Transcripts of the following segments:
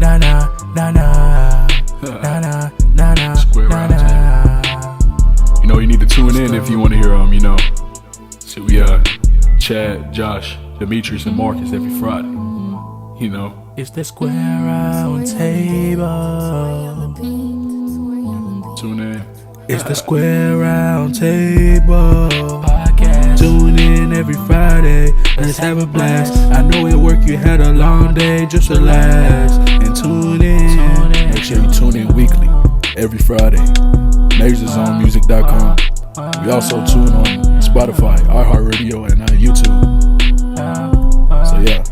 na na na na na na na na Square na round na. You know, you need to tune in if you want to hear So we Chad, Josh, Dmitri, and Marcus every Friday. It's the Square Round Table. Tune in. It's the Square Round Table podcast. Tune in every Friday. Let's have a blast. I know at work you had a long day. Just relax and tune in. Make sure you tune in weekly, every Friday. MajorsOnMusic.com. We also tune on Spotify, iHeartRadio, and YouTube. So yeah.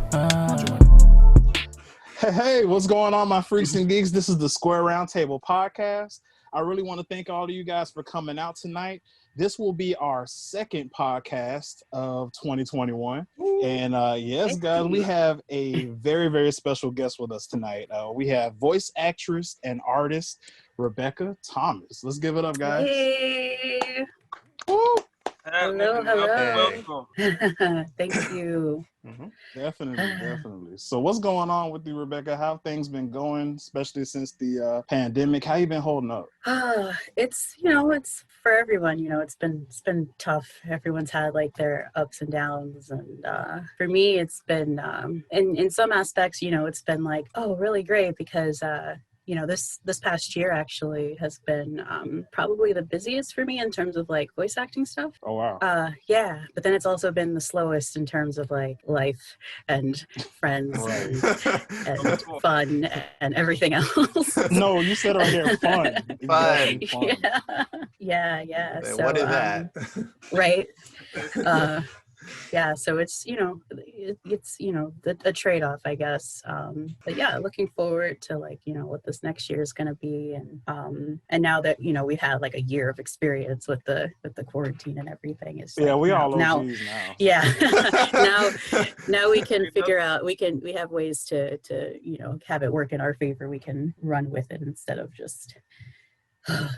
Hey, what's going on, my freaks and geeks? This is the Square Round Table podcast. I really want to thank all of you guys for coming out tonight. This will be our second podcast of 2021. And yes, guys, we have a very, very special guest with us tonight. We have voice actress and artist Rebeka Thomas. Let's give it up, guys. Hey. Woo! Hello. Thank you. Definitely. So what's going on with you, Rebeka? How have things been going, especially since the pandemic? How you been holding up? It's for everyone, it's been tough. Everyone's had like their ups and downs, and for me it's been in some aspects, it's been like, oh, really great, because this past year actually has been probably the busiest for me in terms of like voice acting stuff. Oh, wow. Yeah, but then it's also been the slowest in terms of like life and friends and fun and everything else. No, you said right here, fun. Fun. Yeah. So, so what is that? Right. Yeah, so it's it's a trade-off, I guess. But yeah, looking forward to like what this next year is going to be, and now that we've had like a year of experience with the quarantine and everything, is like, we all now. OGs now. Yeah, now we can figure out. We have ways to have it work in our favor. We can run with it instead of just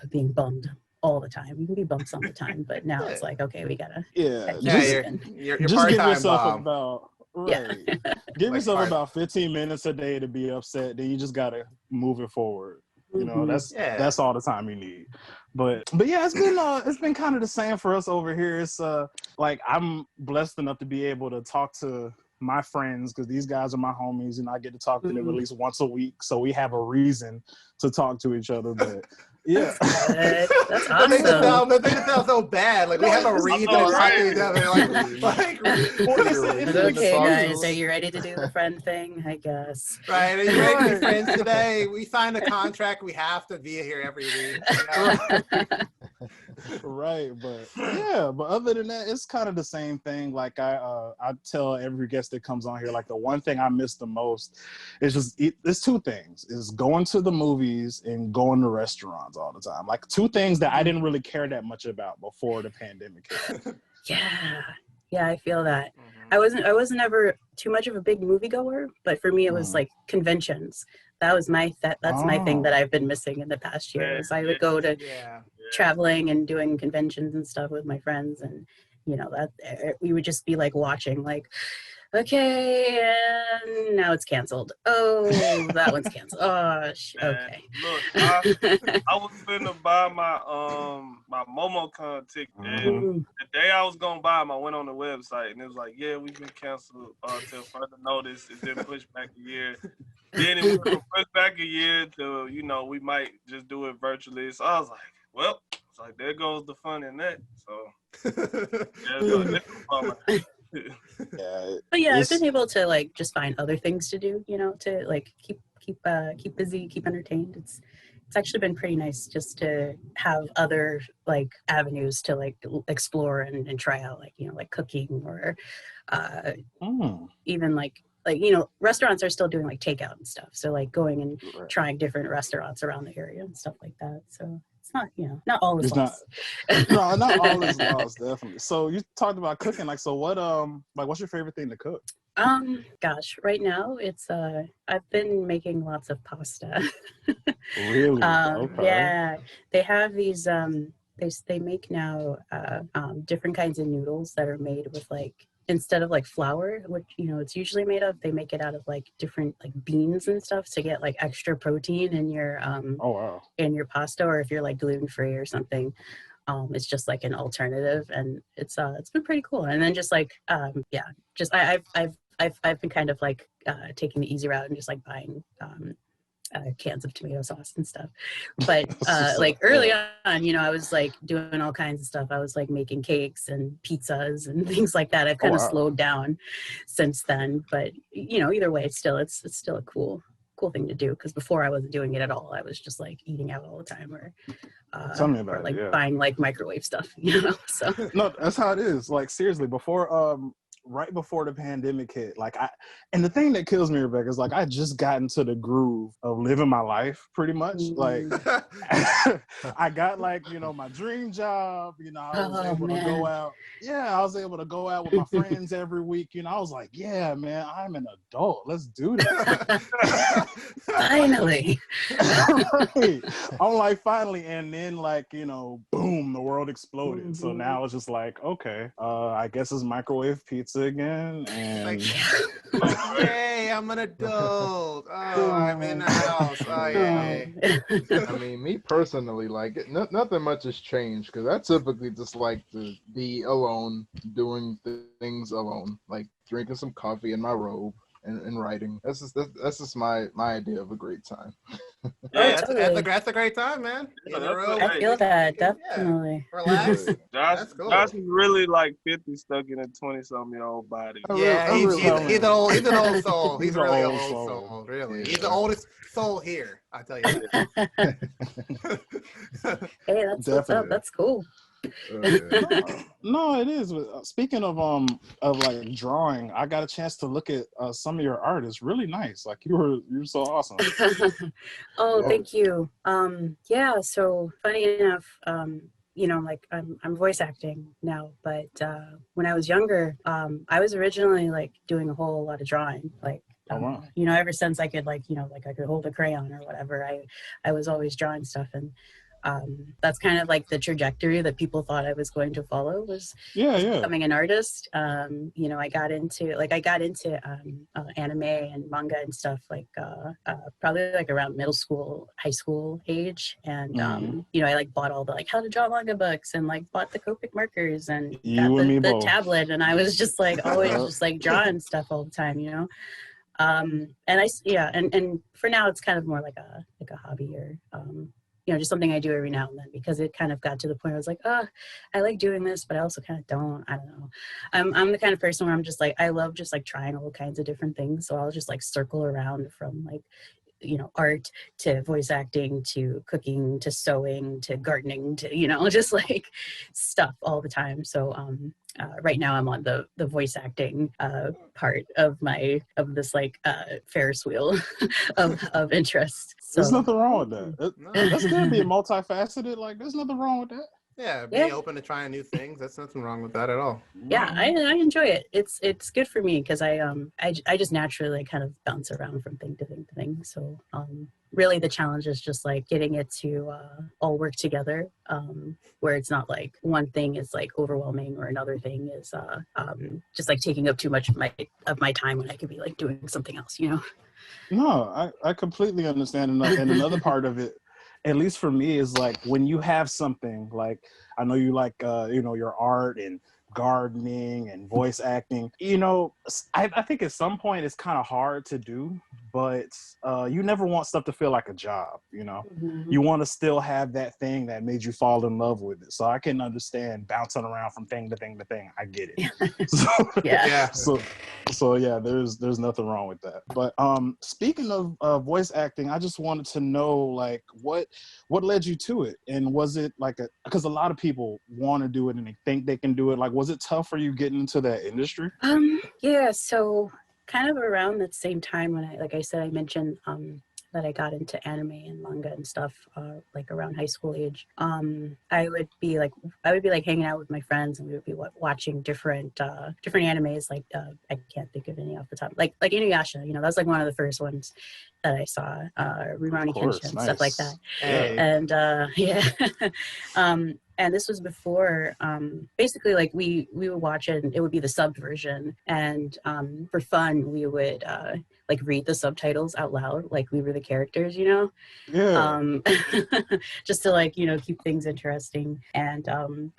being bummed all the time. We can be bummed some of the time, but now it's like, okay, we gotta. You're just give yourself bomb. give yourself about 15 minutes a day to be upset. Then you just gotta move it forward. That's all the time you need. But yeah, it's been kind of the same for us over here. It's like I'm blessed enough to be able to talk to my friends, because these guys are my homies, and I get to talk to them at least once a week, so we have a reason to talk to each other. But yeah, that's awesome. That makes it sound so bad. Like we have a reason to talk to each other. It's okay, guys. Are you ready to do the friend thing? I guess. Right. Are you ready to be friends today? We signed a contract. We have to be here every week. Right, but other than that, it's kind of the same thing. Like I tell every guest that comes on here, like the one thing I miss the most is it's two things: is going to the movies and going to restaurants all the time. Like two things that I didn't really care that much about before the pandemic hit. Yeah, I feel that. I wasn't ever too much of a big moviegoer, but for me it was like conventions. That's my thing that I've been missing in the past year. Is I would go to traveling and doing conventions and stuff with my friends, and that we would just be like watching, like, okay, and now it's canceled. Oh, that one's canceled. Oh, okay. Look, I was finna buy my my MomoCon ticket. And the day I was gonna buy them, I went on the website and it was like, yeah, we've been canceled till further notice. It's been pushed back a year. Then it was pushed back a year to we might just do it virtually. So I was like, well, it's like there goes the fun in that. So But yeah, I've been able to like just find other things to do, to like keep busy, keep entertained. It's actually been pretty nice just to have other like avenues to like explore and try out, like like cooking or even like restaurants are still doing like takeout and stuff. So like going and trying different restaurants around the area and stuff like that. So it's not, not all is lost. No, not all is lost, definitely. So you talked about cooking. Like, so what, what's your favorite thing to cook? Gosh, right now it's, I've been making lots of pasta. Really? Okay. Yeah, they have these, they make now, different kinds of noodles that are made with like instead of like flour, which it's usually made of, they make it out of like different like beans and stuff to get like extra protein in your Oh wow. in your pasta, or if you're like gluten free or something. It's just like an alternative, and it's been pretty cool. And then just like just I've been kind of like taking the easy route and just like buying cans of tomato sauce and stuff. But like early on, I was like doing all kinds of stuff. I was like making cakes and pizzas and things like that. I've kind of slowed down since then, but either way, it's still a cool thing to do, because before I wasn't doing it at all. I was just like eating out all the time, or tell me about like it, yeah. buying like microwave stuff, so No, that's how it is. Like seriously, before right before the pandemic hit, like and the thing that kills me, Rebecca, is like I just got into the groove of living my life pretty much. Like I got like, my dream job, I was able to go out. Yeah, I was able to go out with my friends every week. I was like, yeah, man, I'm an adult. Let's do this. Finally. Right. I'm like, finally. And then like, boom, the world exploded. Mm-hmm. So now it's just like, okay, I guess it's microwave pizza again. And yay, I'm an adult. Oh, I'm in the house. Oh, yay. I mean, me personally, like, nothing much has changed, because I typically just like to be alone, doing things alone, like drinking some coffee in my robe and writing. That's just my idea of a great time. Yeah, that's a great time, man. I feel that, definitely. Yeah. Relax. Josh is really like 50 stuck in a 20-something-year-old body. Yeah, he's an old soul. He's really an old soul. Really, he's the oldest soul here. I tell you that. Hey, that's what's up. That's cool. No, it is. Speaking of like drawing, I got a chance to look at some of your art. It's really nice. Like you're so awesome. Oh, thank you. Yeah. So funny enough, like I'm voice acting now, but when I was younger, I was originally like doing a whole lot of drawing, like. Ever since I could like I could hold a crayon or whatever, I was always drawing stuff, and that's kind of like the trajectory that people thought I was going to follow was becoming an artist. I got into anime and manga and stuff like probably like around middle school, high school age, and I like bought all the like how to draw manga books and like bought the Copic markers and got the tablet, and I was just like always just like drawing stuff all the time, and for now it's kind of more like a hobby or just something I do every now and then, because it kind of got to the point where I was like, I like doing this, but I also kind of don't. I don't know. I'm the kind of person where I'm just like, I love just like trying all kinds of different things. So I'll just like circle around from like, art to voice acting to cooking to sewing to gardening to, just like stuff all the time. So right now I'm on the voice acting part of this like Ferris wheel of interest. So, there's nothing wrong with that. That's gonna be multifaceted. Like there's nothing wrong with that. Yeah, being open to trying new things. That's nothing wrong with that at all. Yeah, I enjoy it. It's good for me because I just naturally kind of bounce around from thing to thing to thing. So really the challenge is just like getting it to all work together, where it's not like one thing is like overwhelming or another thing is just like taking up too much of my time when I could be like doing something else. No, I completely understand. And another part of it, at least for me, is like when you have something like, I know you like, your art and gardening and voice acting, I think at some point it's kind of hard to do, but you never want stuff to feel like a job, Mm-hmm. You want to still have that thing that made you fall in love with it. So I can understand bouncing around from thing to thing to thing. I get it. So yeah, there's nothing wrong with that. But speaking of voice acting, I just wanted to know like what led you to it, and was it like because a lot of people want to do it and they think they can do it. Like, was it tough for you getting into that industry? Yeah, so kind of around that same time when I mentioned I got into anime and manga and stuff, like around high school age, I would be like hanging out with my friends, and we would be watching different animes. Like I can't think of any off the top. Like Inuyasha, that was like one of the first ones that I saw. Rurouni Kenshin, stuff like that. Hey. And and this was before, basically, like we would watch it, and it would be the subbed version, and for fun we would like read the subtitles out loud, like we were the characters, just to like keep things interesting. And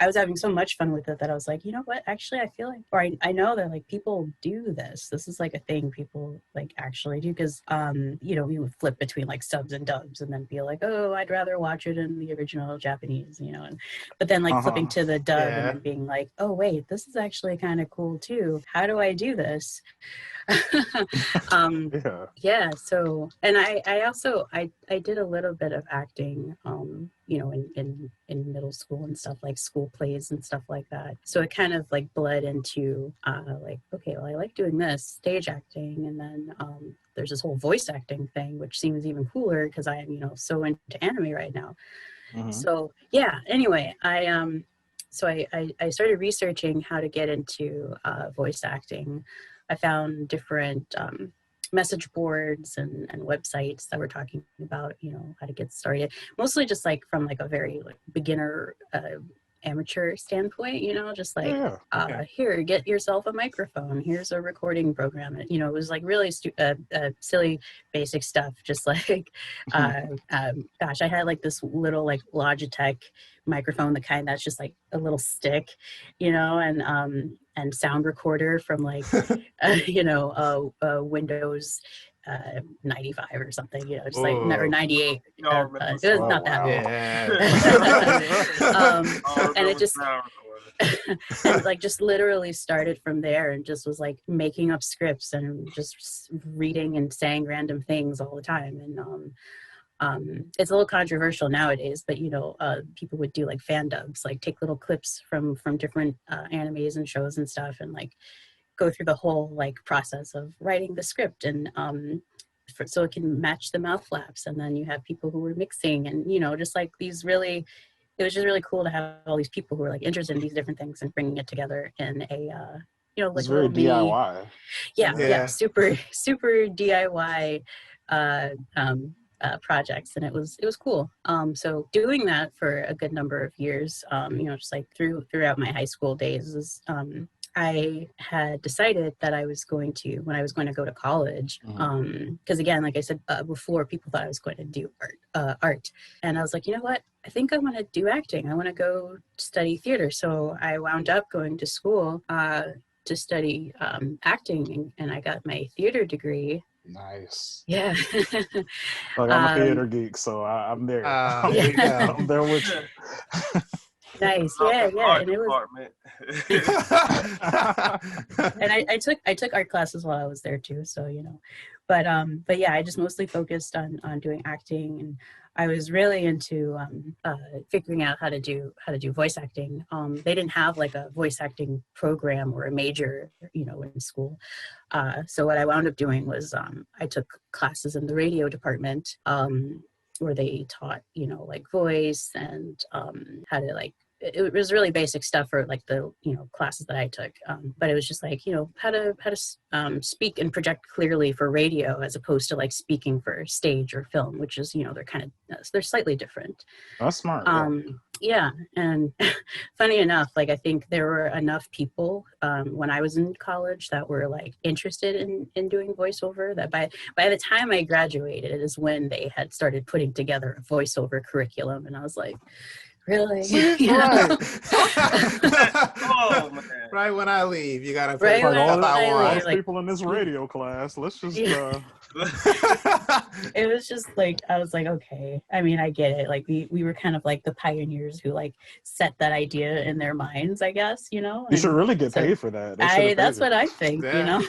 I was having so much fun with it that I was like, you know what, actually I feel like, or I know that like people do this is like a thing people like actually do, because we would flip between like subs and dubs and then be like, oh, I'd rather watch it in the original Japanese, but then like flipping to the dub and then being like, oh wait, this is actually kind of cool too, how do I do this? So, and I also did a little bit of acting in middle school and stuff, like school plays and stuff like that, so it kind of like bled into like, okay, well, I like doing this stage acting, and then there's this whole voice acting thing, which seems even cooler because I am so into anime right now. So yeah, anyway, I started researching how to get into voice acting. I found different message boards and websites that were talking about, how to get started. Mostly just like from like a very like beginner amateur standpoint, just like, here, get yourself a microphone. Here's a recording program. It was like really silly, basic stuff. Just like, gosh, I had like this little like Logitech microphone, the kind that's just like a little stick, and sound recorder from like, Windows 95 or something, just like, or 98. It was not that old. And it just, and like just literally started from there, and just was like making up scripts and just reading and saying random things all the time. And it's a little controversial nowadays, but people would do like fan dubs, like take little clips from different animes and shows and stuff, and like go through the whole like process of writing the script, and so it can match the mouth flaps. And then you have people who were mixing, and just like these really, it was just really cool to have all these people who were like interested in these different things and bringing it together in a like it's very DIY. Super DIY projects, and it was cool. So doing that for a good number of years, just like throughout my high school days, is I had decided that when I was going to go to college, because again, like I said before, people thought I was going to do art, and I was like, you know what, I think I want to do acting. I want to go study theater. So I wound up going to school to study acting, and I got my theater degree. Nice. Yeah. Like, I'm a theater geek, so I'm there. There you go. I'm there with you. Nice. Yeah. And it was. And I took art classes while I was there too, so but yeah, I just mostly focused on doing acting, and I was really into figuring out how to do voice acting. They didn't have like a voice acting program or a major, in school. So what I wound up doing was I took classes in the radio department, where they taught, like voice and how to like. It was really basic stuff for like the classes that I took, but it was just like how to speak and project clearly for radio as opposed to like speaking for stage or film, which is they're slightly different. That's smart. Yeah, and funny enough, like I think there were enough people when I was in college that were like interested in doing voiceover that by the time I graduated is when they had started putting together a voiceover curriculum, and I was like, really? Right. Oh, man. Right when I leave, you gotta right put when stuff I all want. these people in this radio class. Let's just. It was just like, I was like, okay. I mean, I get it. Like we were kind of like the pioneers who like set that idea in their minds, I guess, You should really get paid for that. That's what I think, Yeah.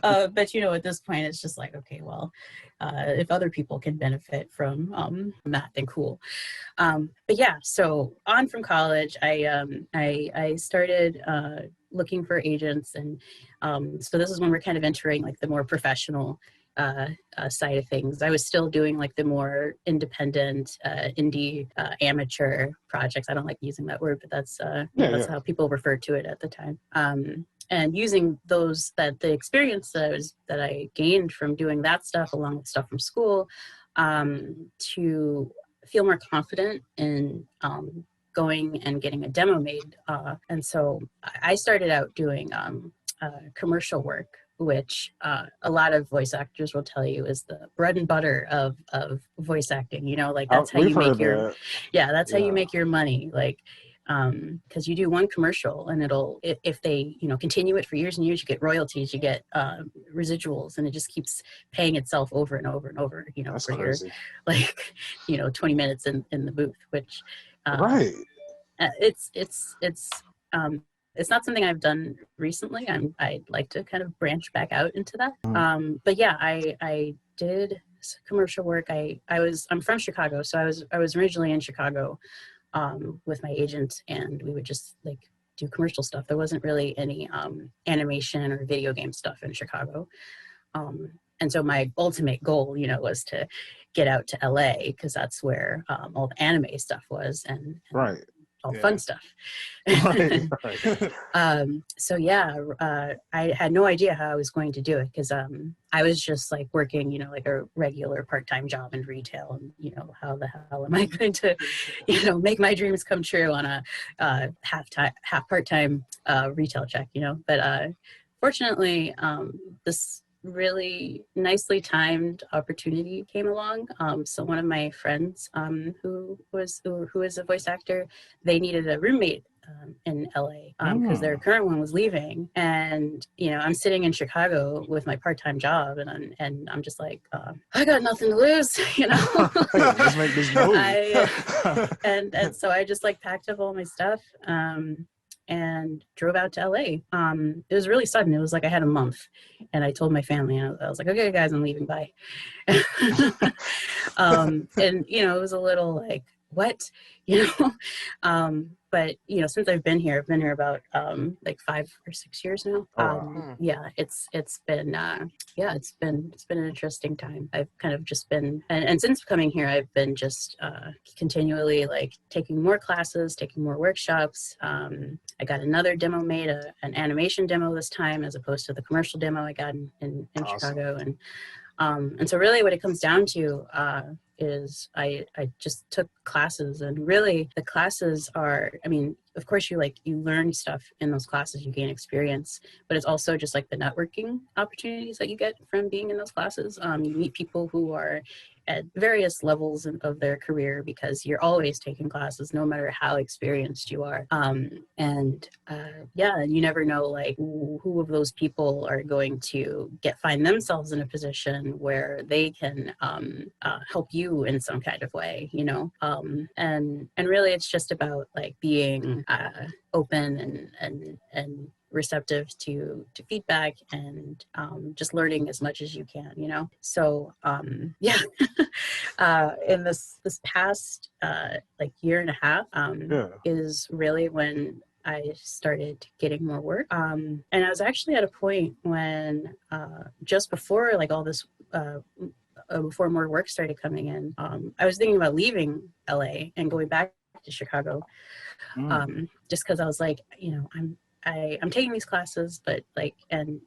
But at this point, it's just like, okay, well, if other people can benefit from that, then cool. But yeah, so on from college, I started looking for agents, and so this is when we're kind of entering like the more professional side of things. I was still doing like the more independent, indie, amateur projects. I don't like using that word, but that's how people referred to it at the time. And using the experience that I gained from doing that stuff along with stuff from school, to feel more confident in going and getting a demo made. And so I started out doing commercial work, which a lot of voice actors will tell you is the bread and butter of voice acting. You know, like that's how you make your how you make your money. Like, because you do one commercial and if they continue it for years and years, you get royalties, you get residuals, and it just keeps paying itself over and over and over. That's for crazy. your 20 minutes in the booth, which it's not something I've done recently. I'd like to kind of branch back out into that. But yeah, I did commercial work. I'm from Chicago, so I was originally in Chicago with my agent, and we would just like do commercial stuff. There wasn't really any animation or video game stuff in Chicago. And so my ultimate goal, was to get out to LA, because that's where all the anime stuff was, and all fun stuff. So yeah, I had no idea how I was going to do it, because I was just like working, like a regular part-time job in retail, and how the hell am I going to, make my dreams come true on a half part-time retail check, But fortunately, this really nicely timed opportunity came along. So one of my friends who is a voice actor, they needed a roommate in LA because their current one was leaving, and I'm sitting in Chicago with my part-time job, and I'm just like, I got nothing to lose, Let's make this move. And so I just like packed up all my stuff and drove out to LA. It was really sudden. It was like I had a month, and I told my family, and I was like, okay guys, I'm leaving, bye. And it was a little like, what, but since I've been here about like 5 or 6 years now. Yeah, it's been an interesting time. I've kind of just been, and since coming here, I've been just continually like taking more classes, taking more workshops. I got another demo made, an animation demo this time, as opposed to the commercial demo I got in awesome. Chicago. And so really what it comes down to is I just took classes, and really the classes are, of course you learn stuff in those classes, you gain experience, but it's also just like the networking opportunities that you get from being in those classes. You meet people who are at various levels of their career, because you're always taking classes no matter how experienced you are. You never know like who of those people are going to find themselves in a position where they can help you in some kind of way, and really it's just about like being open and receptive to feedback, and just learning as much as you can, So in this past like year and a half is really when I started getting more work. And I was actually at a point when just before like all this before more work started coming in, I was thinking about leaving LA and going back to Chicago, just because I was like, I'm taking these classes, but like, and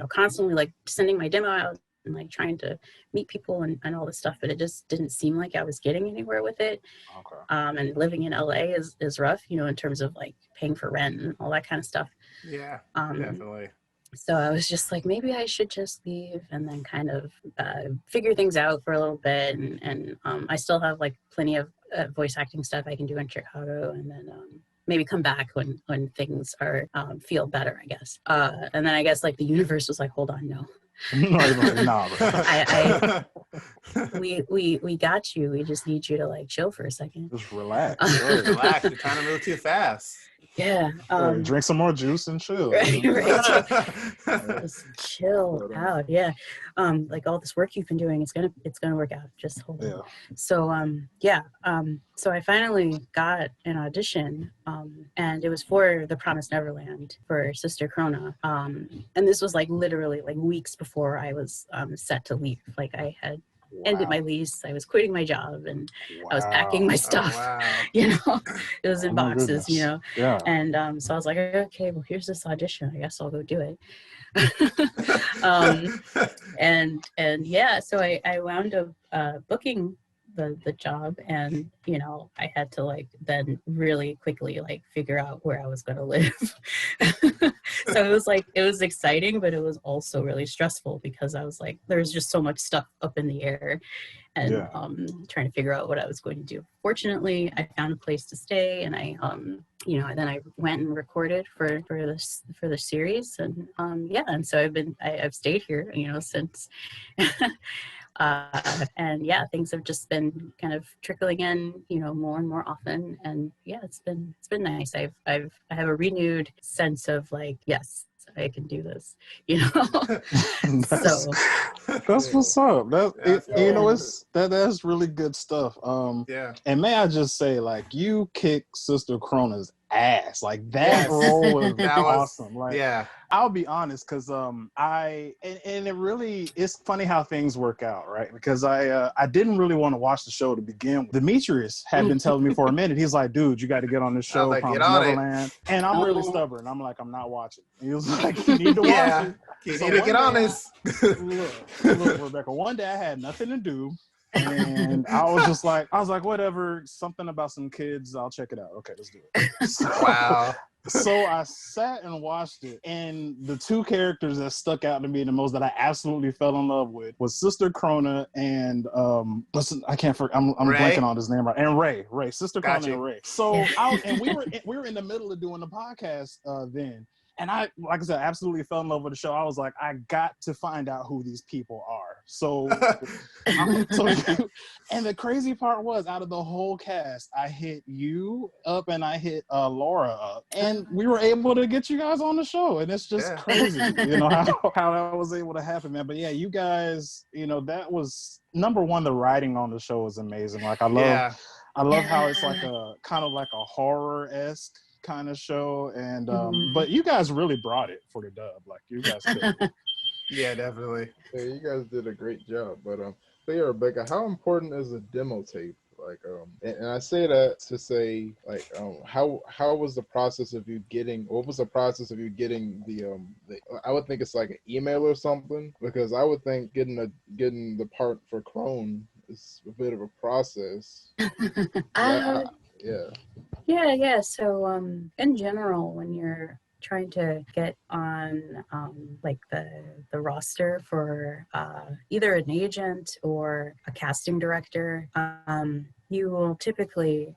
constantly like sending my demo out and like trying to meet people and all this stuff, but it just didn't seem like I was getting anywhere with it. Okay. And living in LA is rough, in terms of like paying for rent and all that kind of stuff. Yeah, definitely. So I was just like, maybe I should just leave and then kind of figure things out for a little bit. And I still have like plenty of voice acting stuff I can do in Chicago, and then maybe come back when things are feel better, I guess. And then I guess like the universe was like, hold on, no. We got you. We just need you to like chill for a second. Just relax. Relax. You're trying to move too fast. Yeah. Drink some more juice and chill. Right. Just chill out. Yeah. Like all this work you've been doing, it's gonna work out. Just hold on. So so I finally got an audition, and it was for The Promised Neverland for Sister Krona. And this was like literally like weeks before I was set to leave. Like I had ended my lease, I was quitting my job, and I was packing my stuff. You know, it was in boxes. You know, and so I was like, okay, well, here's this audition. I guess I'll go do it. And yeah, so I wound up booking the job, and you know, I had to like then really quickly like figure out where I was going to live. So it was exciting, but it was also really stressful because I was like, there's just so much stuff up in the air, and trying to figure out what I was going to do. Fortunately, I found a place to stay, and I you know, then I went and recorded for the series, and and so I've stayed here, you know, since. And yeah, things have just been kind of trickling in, you know, more and more often, and yeah, it's been nice. I have a renewed sense of like, yes, I can do this, you know. That's what's up. You know, that's really good stuff. And may I just say, like, you kicked Sister Krona's ass. Like that role was awesome. Like, I'll be honest, because and it really, it's funny how things work out, right? Because I didn't really want to watch the show to begin with. Demetrius had been telling me for a minute. He's like, dude, you got to get on this show, Promised Neverland. And I'm really stubborn. I'm like, I'm not watching. He was like, you need to watch it. You need to get on this. Look, Rebecca, one day I had nothing to do. And I was like, whatever, something about some kids, I'll check it out. Okay, let's do it. So I sat and watched it, and the two characters that stuck out to me the most, that I absolutely fell in love with, was Sister Krona and I'm blanking on his name right. And Ray, Sister Krona and Ray. So and we were in the middle of doing the podcast then. And I, like I said, absolutely fell in love with the show. I was like, I got to find out who these people are. So, and the crazy part was, out of the whole cast, I hit you up and I hit Laura up, and we were able to get you guys on the show. And it's just crazy, you know, how that was able to happen, man. But yeah, you guys, you know, that was number one. The writing on the show is amazing. Like I love how it's like a kind of like a horror-esque kind of show, and but you guys really brought it for the dub. Like you guys did. Yeah, definitely. Yeah, you guys did a great job. But yeah, Rebecca, how important is a demo tape? Like and I say that to say, like, how was the process of you getting, what was the process of you getting the I would think it's like an email or something, because I would think getting the part for Clone is a bit of a process. Yeah. So in general, when you're trying to get on like the roster for either an agent or a casting director, you will typically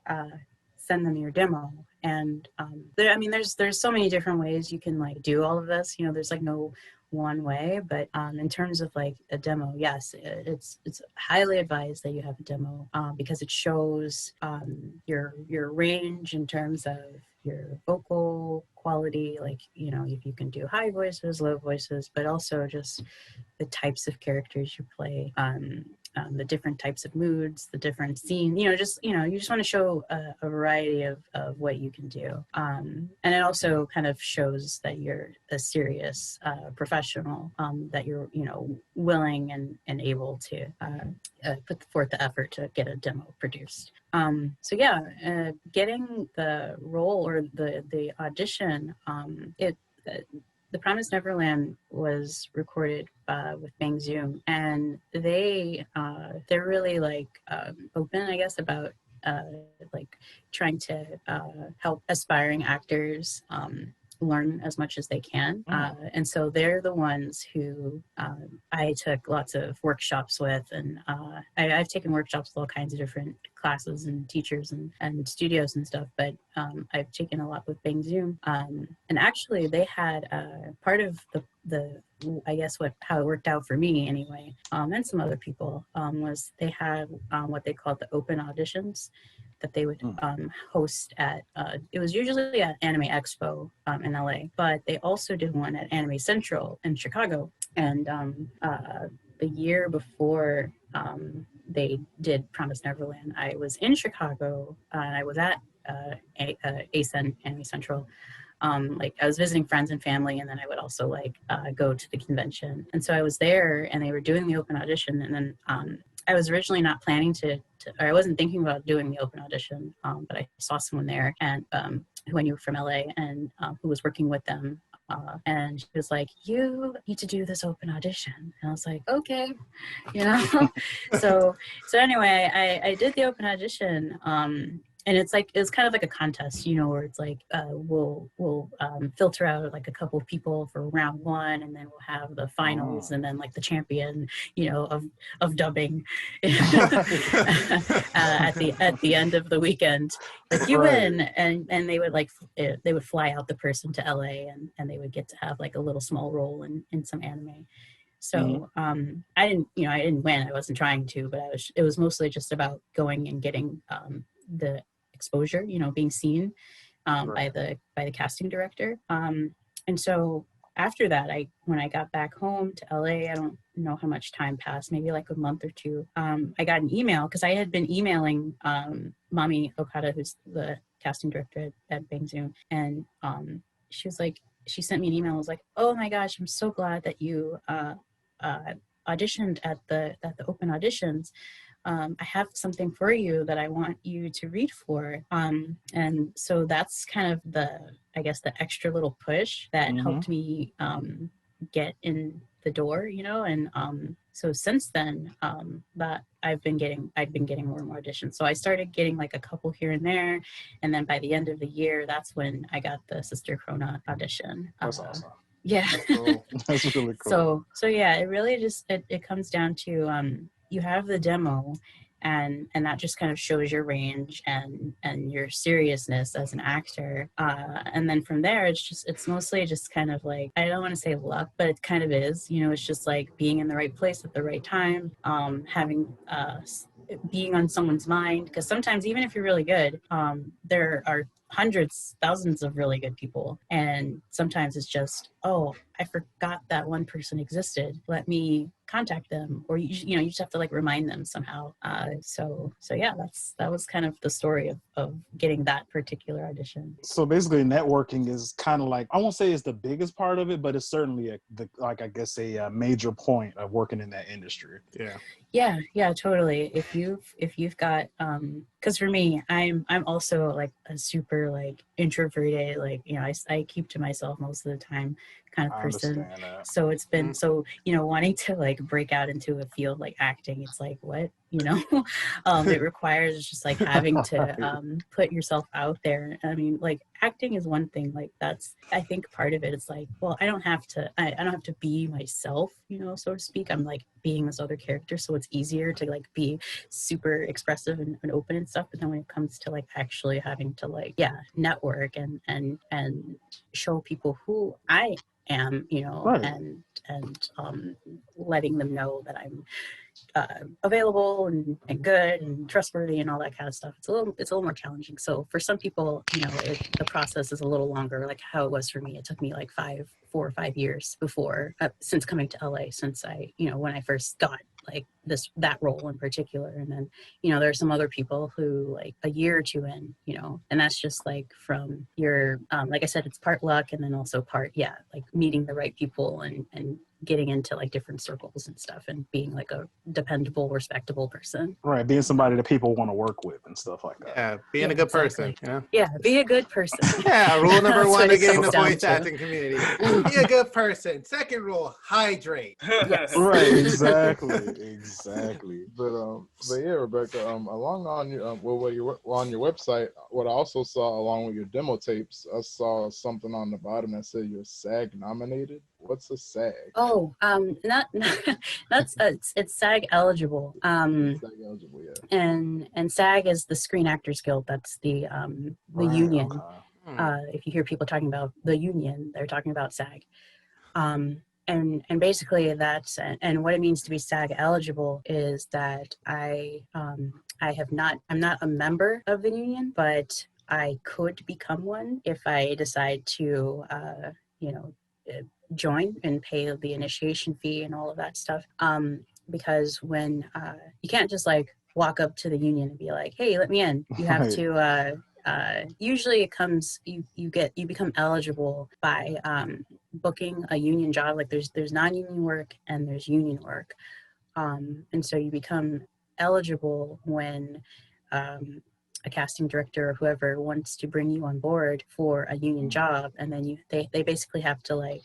send them your demo. And there's so many different ways you can like do all of this. You know, there's like no one way, but in terms of like a demo, yes, it's highly advised that you have a demo, because it shows your range in terms of your vocal quality, like, you know, if you can do high voices, low voices, but also just the types of characters you play, the different types of moods, the different scenes, you just want to show a variety of what you can do. And it also kind of shows that you're a serious professional, that you're, you know, willing and able to put forth the effort to get a demo produced. So yeah, getting the role or the audition, The Promised Neverland was recorded with Bang Zoom, and they're really like open, I guess, about like trying to help aspiring actors learn as much as they can. And so they're the ones who I took lots of workshops with, and I've taken workshops with all kinds of different classes and teachers and studios and stuff, but I've taken a lot with Bang Zoom. And actually they had part of the I guess how it worked out for me anyway, and some other people, was they had what they called the open auditions, that they would host at, it was usually at Anime Expo in LA, but they also did one at Anime Central in Chicago. And the year before they did Promise Neverland, I was in Chicago and I was at ACEN, Anime Central. Like I was visiting friends and family, and then I would also like go to the convention. And so I was there and they were doing the open audition, and then I was originally not planning to or I wasn't thinking about doing the open audition, but I saw someone there and who I knew from LA and who was working with them. And she was like, you need to do this open audition. And I was like, okay, you know. so anyway, I did the open audition. And it's kind of like a contest, you know, where it's like we'll filter out like a couple of people for round one, and then we'll have the finals, and then like the champion, you know, of dubbing at the end of the weekend. Like you win, and they would fly out the person to LA, and they would get to have like a little small role in some anime. So I didn't win. I wasn't trying to, but it was mostly just about going and getting the exposure, you know, being seen by the casting director. And so after that, when I got back home to LA, I don't know how much time passed, maybe like a month or two. I got an email because I had been emailing Mami Okada, who's the casting director at Bang Zoom, and she sent me an email. I was like, oh my gosh, I'm so glad that you auditioned at the open auditions. I have something for you that I want you to read for. And so that's kind of the extra little push that helped me get in the door, you know. And so since then, that I've been getting more and more auditions. So I started getting like a couple here and there, and then by the end of the year, that's when I got the Sister Krona audition. That's awesome. Yeah. That's really cool. So yeah, it really just it comes down to you have the demo, and that just kind of shows your range and your seriousness as an actor, and then from there it's mostly just kind of like, I don't want to say luck, but it kind of is, you know. It's just like being in the right place at the right time, having being on someone's mind, because sometimes even if you're really good, there are hundreds, thousands of really good people, and sometimes it's just, oh, I forgot that one person existed, let me contact them, or you just have to like remind them somehow. So yeah, that was kind of the story of getting that particular audition. So basically networking is kind of like, I won't say it's the biggest part of it, but it's certainly a major point of working in that industry. Yeah, totally. If you've got because for me, I'm also like a super like introverted, like, you know, I keep to myself most of the time kind of person. So it's been so, you know, wanting to like break out into a field like acting, it's like, what, you know, it requires just like having to put yourself out there. I mean, like acting is one thing, like that's, I think part of it is like, well, I don't have to be myself, you know, so to speak. I'm like being this other character, so it's easier to like be super expressive and open and stuff. But then when it comes to like actually having to like, network and show people who I am, you know, right. and letting them know that I'm available and good and trustworthy and all that kind of stuff. It's a little more challenging. So for some people, you know, the process is a little longer, like how it was for me. It took me like 4 or 5 years before, since coming to LA, since I, you know, when I first got like that role in particular. And then, you know, there are some other people who like a year or two in, you know, and that's just like from your, like I said, it's part luck, and then also part, like meeting the right people and getting into like different circles and stuff, and being like a dependable, respectable person. Right, being somebody that people want to work with and stuff like that. Yeah, being a good person. Yeah. Yeah, be a good person. Yeah, rule number one to get in the voice acting community. Be a good person. Second rule, hydrate. Yes. Right, exactly. But yeah, Rebeka, along on your on your website, what I also saw along with your demo tapes, I saw something on the bottom that said you're SAG nominated. What's a SAG? Oh, it's SAG eligible. SAG eligible, yeah. And SAG is the Screen Actors Guild. That's the union. Okay. If you hear people talking about the union, they're talking about SAG. And basically that's, and what it means to be SAG eligible is that I I'm not a member of the union, but I could become one if I decide to, you know, join and pay the initiation fee and all of that stuff. Because when you can't just like walk up to the union and be like, hey, let me in. You have to, usually it comes, you become eligible by booking a union job. Like there's non-union work and there's union work. And so you become eligible when a casting director or whoever wants to bring you on board for a union job, and then they basically have to like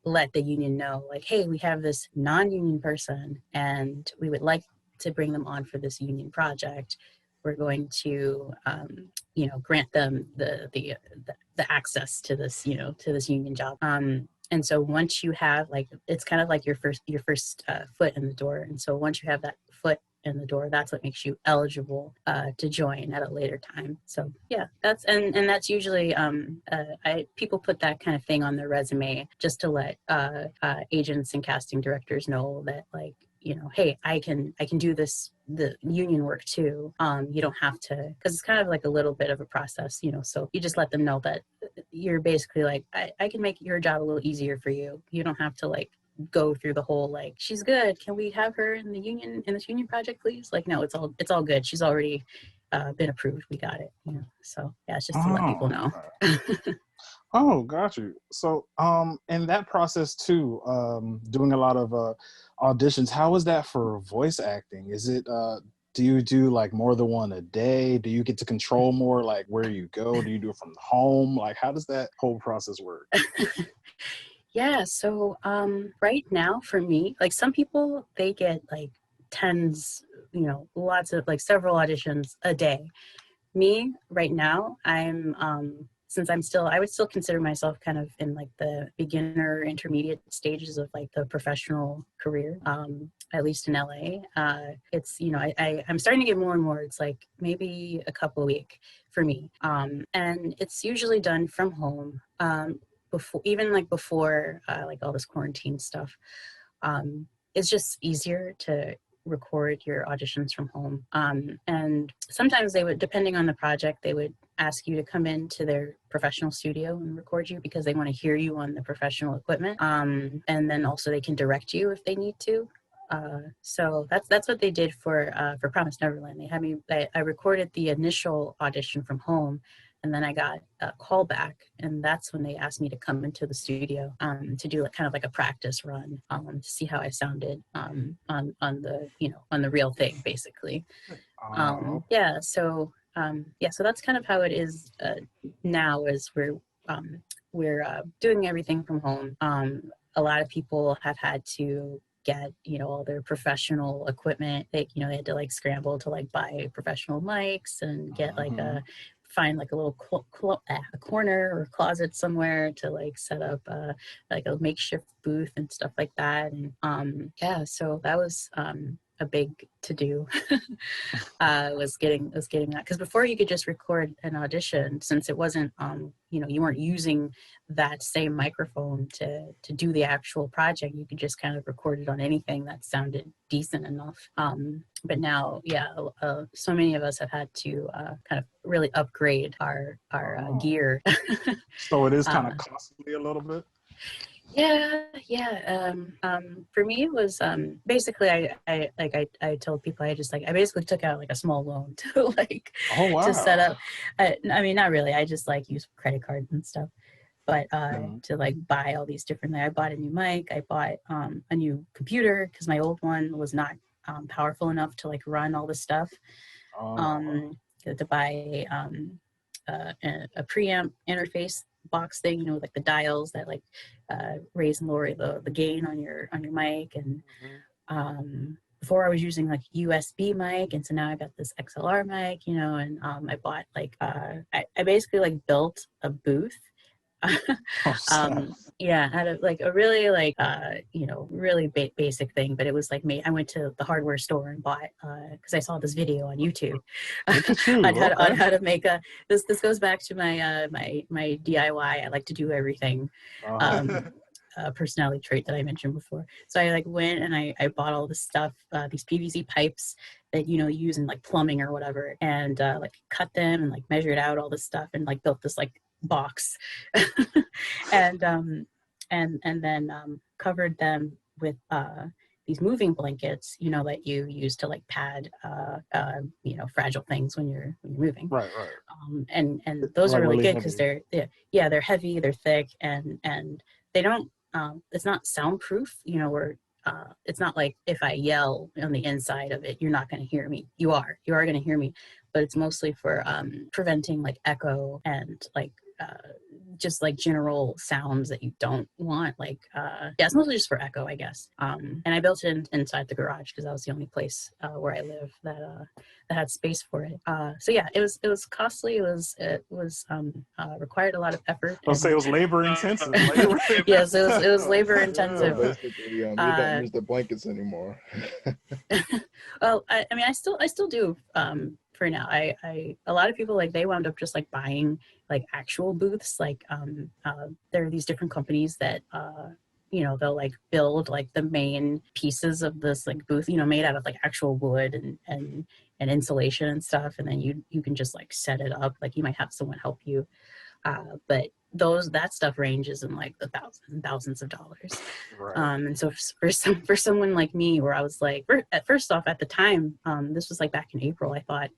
let the union know, like, hey, we have this non-union person and we would like to bring them on for this union project. We're going to you know, grant them the access to this, you know, to this union job. And so once you have like, it's kind of like your first foot in the door. And so once you have that foot in the door, that's what makes you eligible to join at a later time. So yeah, that's and that's usually people put that kind of thing on their resume just to let agents and casting directors know that, like, you know, hey, I can do this, the union work too. You don't have to, because it's kind of like a little bit of a process, you know, so you just let them know that you're basically like, I can make your job a little easier for you. You don't have to like go through the whole like, she's good, can we have her in the union, in this union project, please? Like, no, it's all good. She's already been approved. We got it. You know, so yeah, it's just to let people know. Oh, got you. So, in that process too, doing a lot of auditions, how is that for voice acting? Is it, do you do like more than one a day? Do you get to control more like where you go? Do you do it from home? Like, how does that whole process work? Yeah, so right now for me, like some people, they get like tens, you know, lots of like several auditions a day. Me right now, I'm since I would still consider myself kind of in like the beginner intermediate stages of like the professional career, at least in LA. It's, you know, I'm starting to get more and more. It's like maybe a couple a week for me. And it's usually done from home. Before like all this quarantine stuff, it's just easier to record your auditions from home. And sometimes they would, depending on the project, they would ask you to come into their professional studio and record you because they want to hear you on the professional equipment. And then also they can direct you if they need to. So that's what they did for Promised Neverland. They had me, I recorded the initial audition from home, and then I got a call back, and that's when they asked me to come into the studio to do like kind of like a practice run to see how I sounded on the, you know, on the real thing, basically. Yeah, so so that's kind of how it is now, is we're doing everything from home. A lot of people have had to get, you know, all their professional equipment. They, you know, they had to like scramble to like buy professional mics and get like find like a little a corner or closet somewhere to like set up like a makeshift booth and stuff like that. And yeah, so that was a big to do. was getting that, because before you could just record an audition, since it wasn't you know, you weren't using that same microphone to do the actual project. You could just kind of record it on anything that sounded decent enough. But now, yeah, so many of us have had to kind of really upgrade our gear. So it is kind of costly a little bit. Yeah. For me, it was basically I told people I basically took out like a small loan to like to set up. I mean, not really. I just like use credit cards and stuff, but to like buy all these different. I bought a new mic. I bought a new computer because my old one was not powerful enough to like run all the stuff. To buy a preamp interface box thing, you know, like the dials that like raise and lower the gain on your mic. And before I was using like USB mic, and so now I got this XLR mic, you know. And I bought like I basically like built a booth. Yeah, out of like a really like you know, really basic thing, but it was like I went to the hardware store and bought because I saw this video on YouTube on how to make a this goes back to my my DIY. I like to do everything. personality trait that I mentioned before. So I like went and I bought all this stuff, these PVC pipes that, you know, you use in like plumbing or whatever, and like cut them and like measured out all this stuff and like built this like box and then covered them with these moving blankets, you know, that you use to like pad you know, fragile things when you're moving. Right. And those Like are really good heavy. because they're heavy, they're thick, and they don't it's not soundproof, you know, where it's not like if I yell on the inside of it, you're not going to hear me. You are going to hear me, but it's mostly for preventing like echo and like just like general sounds that you don't want. Like it's mostly just for echo, I guess. And I built it inside the garage because that was the only place where I live that had space for it. So yeah, it was costly. It was required a lot of effort. I'll say it was labor intensive. Yes, it was labor intensive. Basically, we don't use the blankets anymore. Well, I mean, I still do. For now, a lot of people, like, they wound up just like buying like actual booths. Like there are these different companies that you know, they'll like build like the main pieces of this like booth, you know, made out of like actual wood and insulation and stuff, and then you can just like set it up. Like you might have someone help you, but that stuff ranges in like the thousands of dollars. Right. And so for someone like me, where I was like, first off, at the time, this was like back in April, I thought,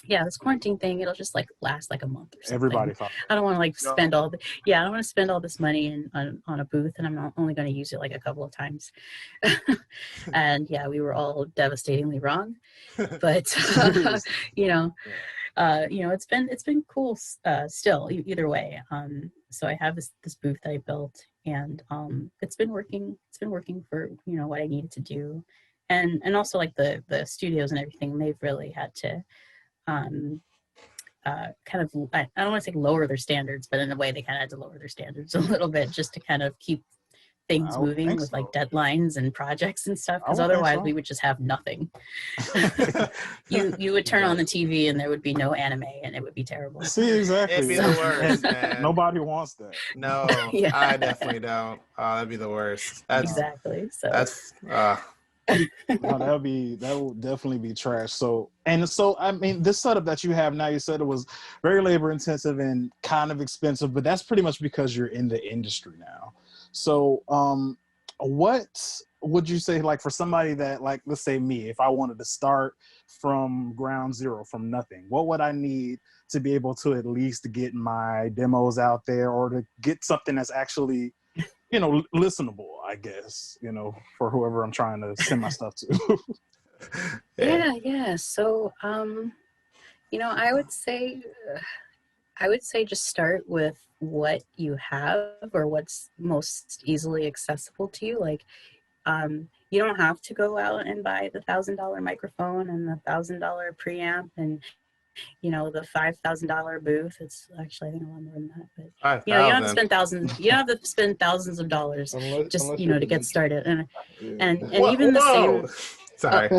yeah, this quarantine thing, it'll just like last like a month or something. Everybody thought. I don't want to like spend I don't want to spend all this money on a booth, and I'm not only going to use it like a couple of times. And yeah, we were all devastatingly wrong, but you know. You know, it's been cool still either way. So I have this booth that I built, and it's been working for, you know, what I needed to do, and also like the studios and everything, they've really had to kind of, I don't want to say lower their standards, but in a way they kind of had to lower their standards a little bit just to kind of keep things moving with like deadlines and projects and stuff, because otherwise we would just have nothing. you would turn on the TV and there would be no anime, and it would be terrible. See, exactly. It'd be the worst, man. Nobody wants that. No, Yeah. I definitely don't. Oh, that'd be the worst. Exactly. So That's No, that will definitely be trash. So I mean, this setup that you have now, you said it was very labor intensive and kind of expensive, but that's pretty much because you're in the industry now. So what would you say, like, for somebody that, like, let's say me, if I wanted to start from ground zero, from nothing, what would I need to be able to at least get my demos out there, or to get something that's actually, you know, listenable, I guess, you know, for whoever I'm trying to send my stuff to? yeah. So you know, I would say just start with what you have, or what's most easily accessible to you. Like, you don't have to go out and buy the $1,000 microphone and the $1,000 preamp and, you know, the $5,000 booth. It's actually, I think, a lot more than that. But you know, you don't have to spend thousands. You don't have to spend thousands of dollars unless you know, to get started. And even the same. Sorry.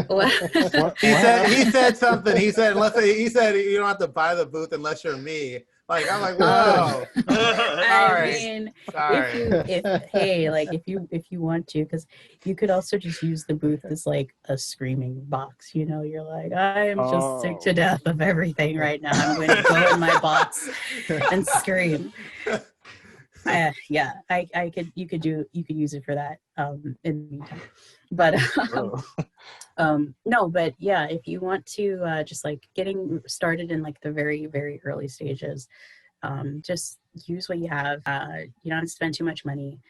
He said something. He said you don't have to buy the booth unless you're me. Like, I'm like, whoa. I mean, if you want to, because you could also just use the booth as like a screaming box. You know, you're like, I am just sick to death of everything right now. I'm going to go in my box and scream. You could use it for that in the meantime. But no, but yeah, if you want to just like getting started in like the very, very early stages, just use what you have. You don't have to spend too much money.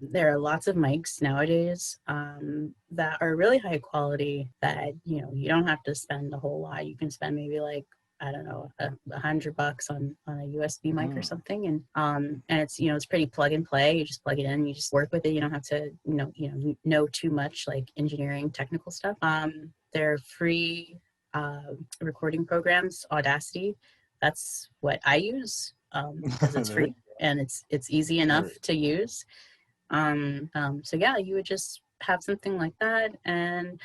There are lots of mics nowadays that are really high quality, that, you know, you don't have to spend a whole lot. You can spend maybe like, I don't know, $100 on a USB mic or something, and it's, you know, it's pretty plug and play. You just plug it in, you just work with it. You don't have to know too much like engineering technical stuff. There are free recording programs. Audacity, that's what I use because it's free and it's easy enough to use. So yeah, you would just have something like that. And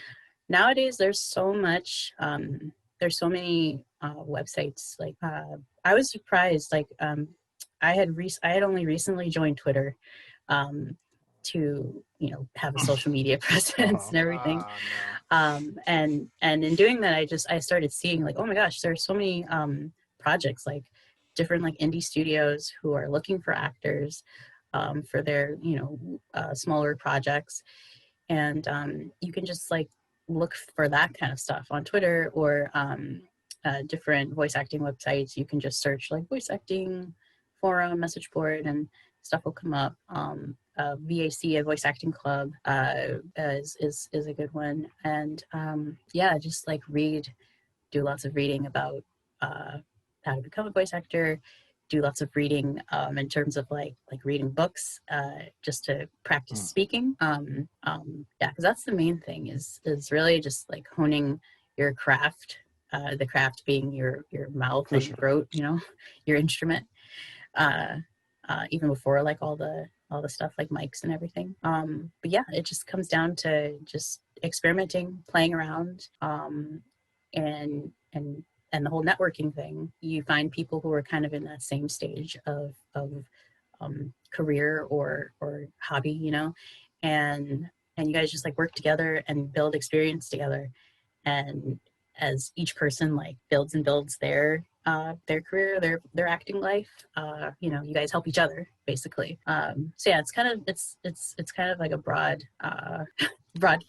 nowadays there's so much. There's so many websites. Like I was surprised. Like I had only recently joined Twitter, to, you know, have a social media presence and everything. And in doing that, I started seeing like, oh my gosh, there's so many projects, like different like indie studios who are looking for actors for their, you know, smaller projects. And you can just like look for that kind of stuff on Twitter, or different voice acting websites. You can just search like voice acting forum, message board, and stuff will come up. VAC, a voice acting club, is a good one. And yeah, just like do lots of reading about how to become a voice actor, do lots of reading in terms of like reading books, just to practice speaking. Yeah, because that's the main thing, is really just like honing your craft, the craft being your mouth and throat, you know, your instrument, even before like all the stuff like mics and everything. But yeah, it just comes down to just experimenting, playing around, and the whole networking thing. You find people who are kind of in that same stage of career or hobby, you know, and you guys just like work together and build experience together. And as each person like builds their career, their acting life, you know, you guys help each other basically. So yeah, it's kind of like a broad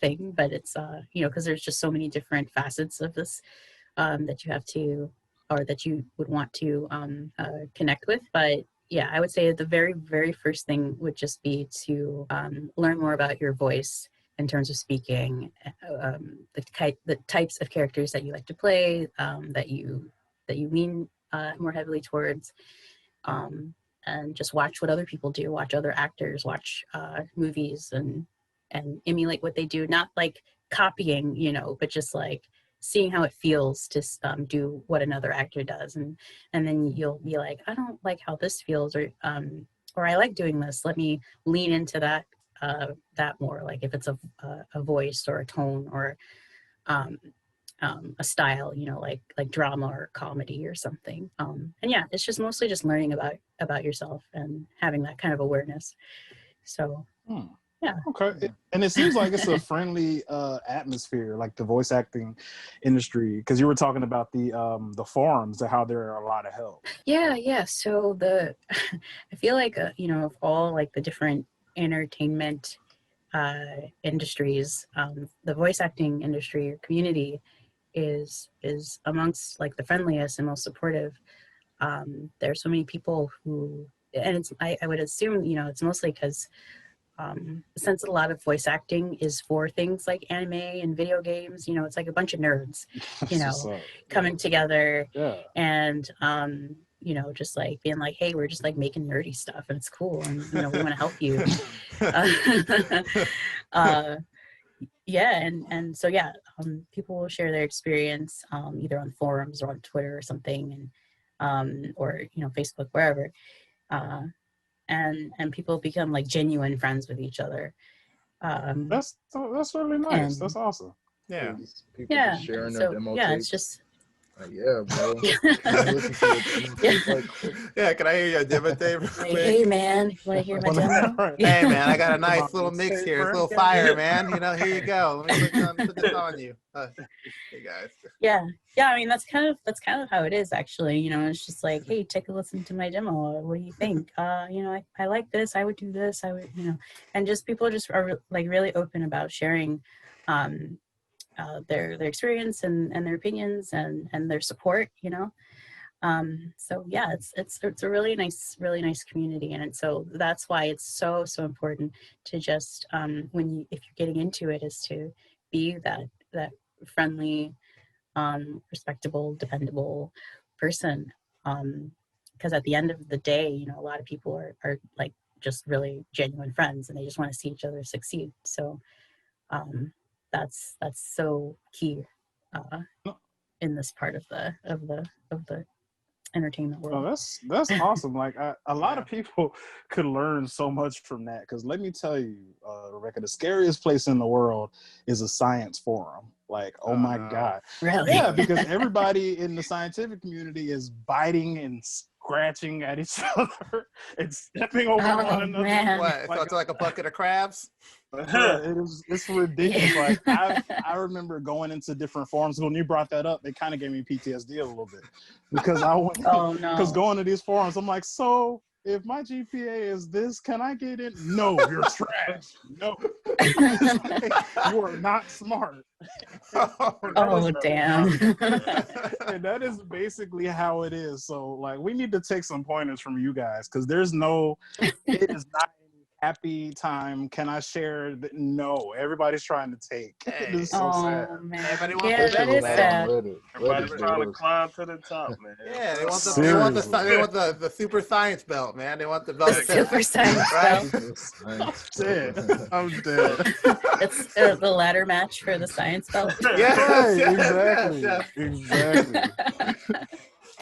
thing, but it's you know, because there's just so many different facets of this that you have to, or that you would want to connect with. But yeah, I would say the very, very first thing would just be to learn more about your voice in terms of speaking, the types of characters that you like to play, that you lean more heavily towards, and just watch what other people do, watch other actors, watch movies, and emulate what they do. Not like copying, you know, but just like seeing how it feels to do what another actor does, and then you'll be like, I don't like how this feels, or I like doing this. Let me lean into that more. Like if it's a voice or a tone or a style, you know, like drama or comedy or something. And yeah, it's just mostly just learning about yourself and having that kind of awareness. So yeah. Okay. And it seems like it's a friendly atmosphere, like the voice acting industry, because you were talking about the forums and how there are a lot of help. Yeah. So I feel like you know, of all like the different entertainment industries, the voice acting industry or community is amongst like the friendliest and most supportive. There are so many people who, and it's I would assume, you know, it's mostly because since a lot of voice acting is for things like anime and video games, you know, it's like a bunch of nerds, you know, coming together, and you know, just like being like, hey, we're just like making nerdy stuff and it's cool, and you know, we want to help you. Yeah, and so yeah, people will share their experience either on forums or on Twitter or something, and or you know, Facebook, wherever. And people become like genuine friends with each other. That's really nice. That's awesome. Yeah. People just sharing their demo yeah, tapes. it's just yeah, bro. Yeah, can I hear your demo tape? Like, hey man, you want to hear my demo? Hey man, I got a nice little mix here. It's a little fire, man. You know, here you go. Let me put this on you. Hey guys. Yeah. I mean, that's kind of how it is actually. You know, it's just like, hey, take a listen to my demo. What do you think? You know, I like this. I would do this. I would, you know, and just people just are like really open about sharing their experience and their opinions and their support, you know. So yeah, it's a really nice community, and so that's why it's so important to just if you're getting into it, is to be that friendly, respectable, dependable person, because at the end of the day, you know, a lot of people are like just really genuine friends, and they just want to see each other succeed. So that's so key in this part of the entertainment world. Oh, that's awesome. Like a lot of people could learn so much from that, because let me tell you, Rebeka, the scariest place in the world is a science forum. Like, oh my God. Really? Yeah, because everybody in the scientific community is biting and scratching at each other and stepping over one another. Man. What? So it's like a bucket of crabs? It's ridiculous. Like I remember going into different forums. When you brought that up, it kind of gave me PTSD a little bit because I went. Oh no! Because going to these forums, I'm like, so if my GPA is this, can I get in? No, you're trash. No, you are not smart. Oh damn! And that is basically how it is. So like, we need to take some pointers from you guys because there's no. It is not. Happy time. Can I share? No, everybody's trying to take. It is so sad. Man. Everybody wants Yeah, to that is sad. Everybody's trying to climb to the top, man. Yeah, they want the super science belt, man. They want the belt. Super science right? I'm dead. I'm dead. It's the ladder match for the science belt. Yes, right, exactly.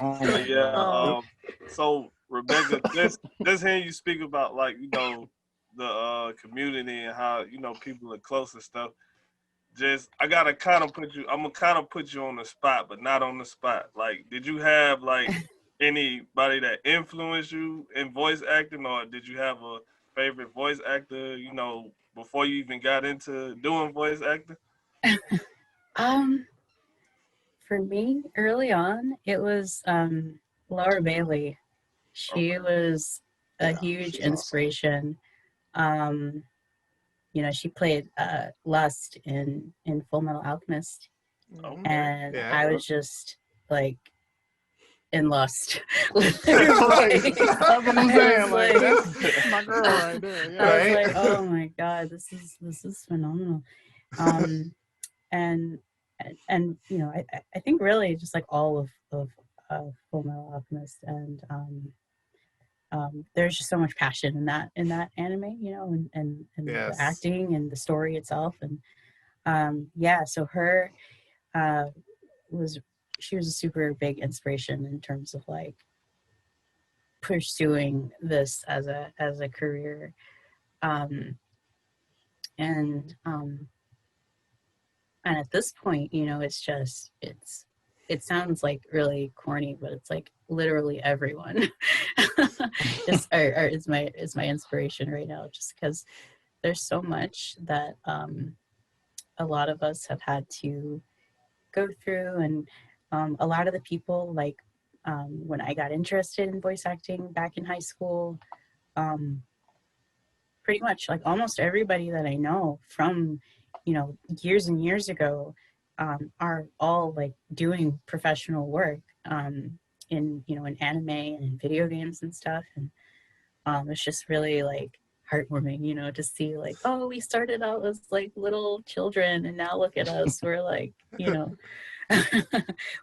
Oh my God. So Rebeka, just hearing you speak about like the community and how people are close and stuff. I'm gonna kind of put you on the spot, but not on the spot. Like, did you have like anybody that influenced you in voice acting, or did you have a favorite voice actor? Before you even got into doing voice acting. For me, early on, it was Laura Bailey. She was a huge inspiration. Awesome. She played Lust in Full Metal Alchemist, and I was just like in lust. That's what I'm saying. Like, that's my girl right there. Yeah. I was like, oh my god, this is phenomenal. And I think really just like all of Full Metal Alchemist, and there's just so much passion in that anime, and the acting and the story itself, and so her she was a super big inspiration in terms of like pursuing this as a career, and at this point, it sounds like really corny, but it's like literally everyone is my inspiration right now, just because there's so much that a lot of us have had to go through, and a lot of the people, like when I got interested in voice acting back in high school, pretty much like almost everybody that I know from years and years ago are all like doing professional work in anime and in video games and stuff, and it's just really like heartwarming, to see like, oh, we started out as like little children and now look at us, we're like,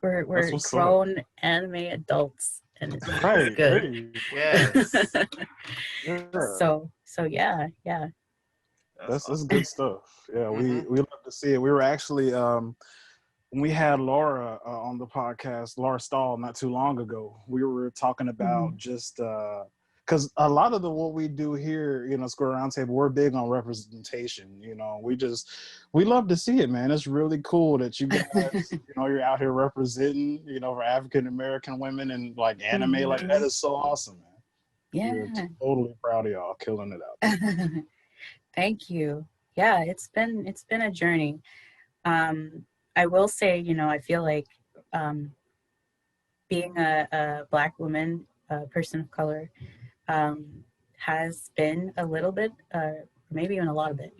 we're grown anime adults, and it's good. Yes. So yeah. That's good stuff. Yeah, we love to see it. We were actually when we had Laura on the podcast, Laura Stahl, not too long ago, we were talking about just because a lot of what we do here, Square Roundtable, we're big on representation. We love to see it, man. It's really cool that you guys, you're out here representing, for African American women and like anime. Like, that is so awesome, man. Yeah, we're totally proud of y'all, killing it out there. Thank you. Yeah, it's been a journey. I will say, I feel like being a Black woman, a person of color, has been a little bit, maybe even a lot of it,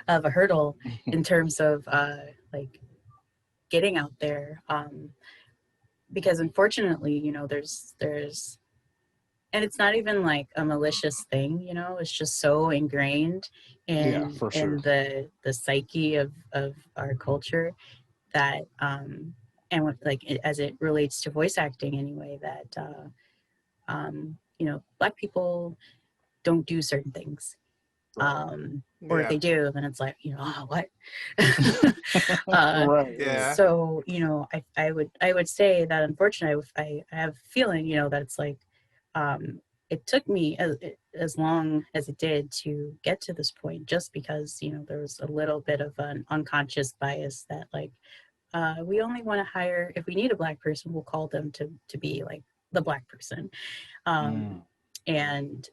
of a hurdle in terms of like getting out there. Because unfortunately, there's and it's not even like a malicious thing, it's just so ingrained in the psyche of our culture that and with, like, as it relates to voice acting anyway, that Black people don't do certain things, or if they do, then it's like, what? Right. Yeah. So I would say that unfortunately I have a feeling that it's like it took me as long as it did to get to this point, just because there was a little bit of an unconscious bias that like we only want to hire, if we need a Black person, we'll call them to be like the Black person. And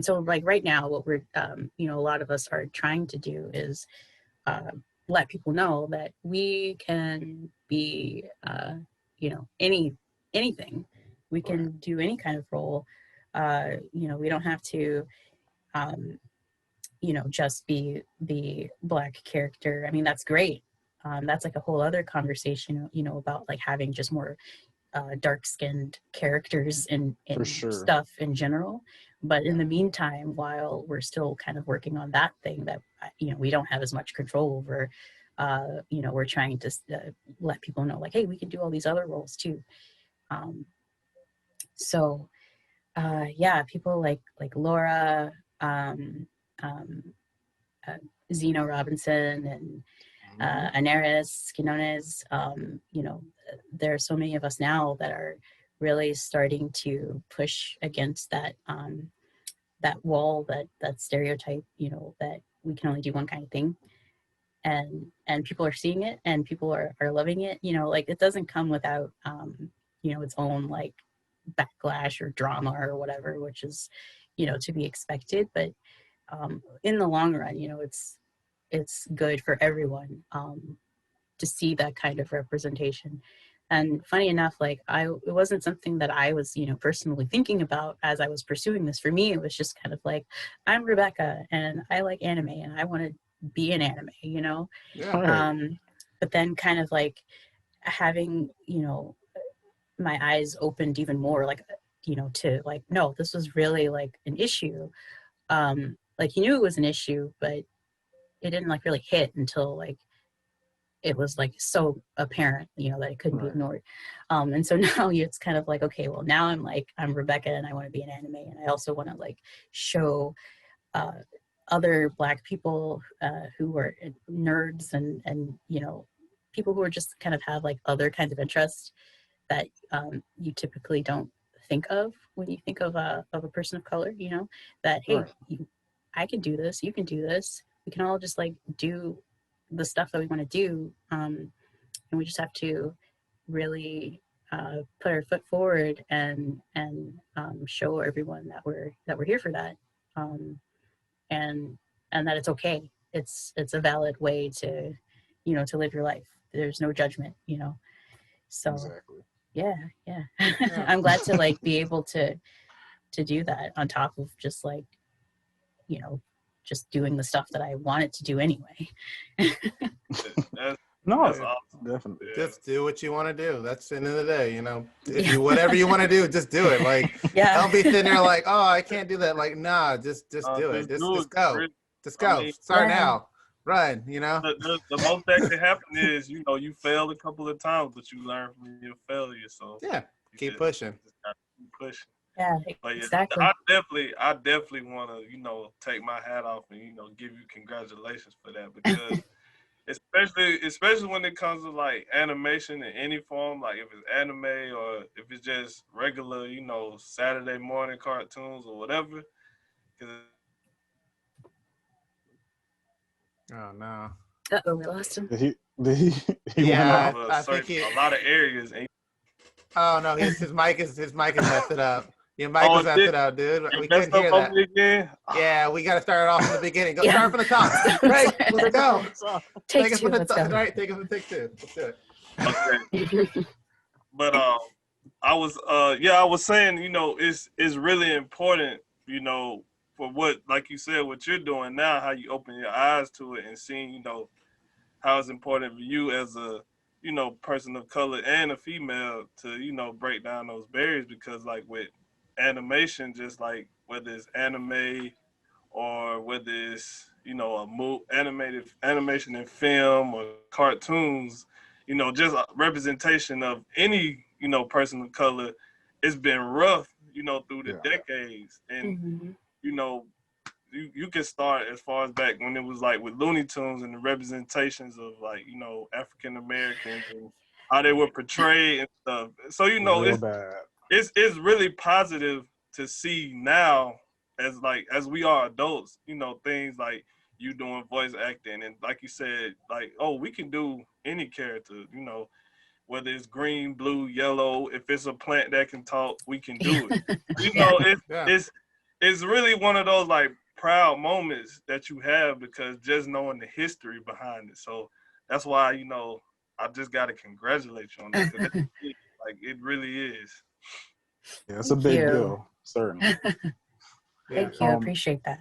so like right now, what we're, you know, a lot of us are trying to do is let people know that we can be, you know, anything. We can do any kind of role. You know, we don't have to, you know, just be the Black character. I mean, that's great. That's like a whole other conversation, you know, about like having just more dark-skinned characters and stuff in general. But in the meantime, while we're still kind of working on that thing that, you know, we don't have as much control over, you know, we're trying to let people know like, hey, we can do all these other roles too. So yeah, people like Laura, Zeno Robinson, and Anaris Quinones, you know, there are so many of us now that are really starting to push against that that wall, that stereotype, you know, that we can only do one kind of thing. And people are seeing it, and people are loving it. You know, like it doesn't come without you know, its own like backlash or drama or whatever, which is, you know, to be expected. But in the long run, you know, it's good for everyone to see that kind of representation. And funny enough, like it wasn't something that I was, you know, personally thinking about as I was pursuing this. For me, it was just kind of like, I'm Rebeka and I like anime and I want to be in anime, you know? Yeah. But then kind of like having, you know, my eyes opened even more, like, you know, to like, no, this was really like an issue. Like he knew it was an issue, but it didn't like really hit until like it was like so apparent, you know, that it couldn't be ignored. And so now it's kind of like, okay, well now I'm Rebeka and I want to be an anime, and I also want to like show other Black people who are nerds and you know, people who are just kind of have like other kinds of interests that you typically don't think of when you think of a person of color, you know, that hey, I can do this, you can do this, we can all just like do the stuff that we want to do, and we just have to really put our foot forward and show everyone that we're here for that, and that it's okay. It's a valid way to, you know, to live your life. There's no judgment, you know. So yeah. I'm glad to like be able to do that on top of just like, you know, just doing the stuff that I wanted to do anyway. No, that's awesome. Definitely. Just do what you want to do. That's the end of the day, you know. If you whatever you want to do, just do it. Like don't be sitting there like, oh, I can't do that. Like, nah, just do it. Just go. Just go. I mean, start now. Run, you know. The most that can happen is, you know, you failed a couple of times, but you learn from your failure. So yeah, keep pushing. Keep pushing. Yeah, but yeah, exactly. I definitely want to, you know, take my hat off and, you know, give you congratulations for that, because especially when it comes to like animation in any form, like if it's anime or if it's just regular, you know, Saturday morning cartoons or whatever. Oh no! Uh-oh, we lost him. He yeah, went I think a lot of areas. Oh no, his mic is messed it up. Your mic was messed it up, dude. We couldn't hear that. Again? Yeah, we got to start it off from the beginning. Go start from the top. Right, let's go. Take two. Let's go. Right, take it from take two. Let's do it. Okay. But I was saying, you know, it's really important, you know, for what, like you said, what you're doing now, how you open your eyes to it and seeing, you know, how it's important for you as a, you know, person of color and a female to, you know, break down those barriers. Because like with animation, just like whether it's anime or whether it's, you know, animation in film or cartoons, you know, just a representation of any, you know, person of color, it's been rough, you know, through the decades. And you know, you can start as far as back when it was like with Looney Tunes and the representations of like, you know, African Americans and how they were portrayed and stuff. So, you know, it's really positive to see now as we are adults, you know, things like you doing voice acting and like you said, like, oh, we can do any character, you know, whether it's green, blue, yellow. If it's a plant that can talk, we can do it. You know, it's really one of those like proud moments that you have because just knowing the history behind it. So that's why, you know, I just got to congratulate you on that. Like it really is. Yeah, it's a big deal, certainly. Thank you. Appreciate that.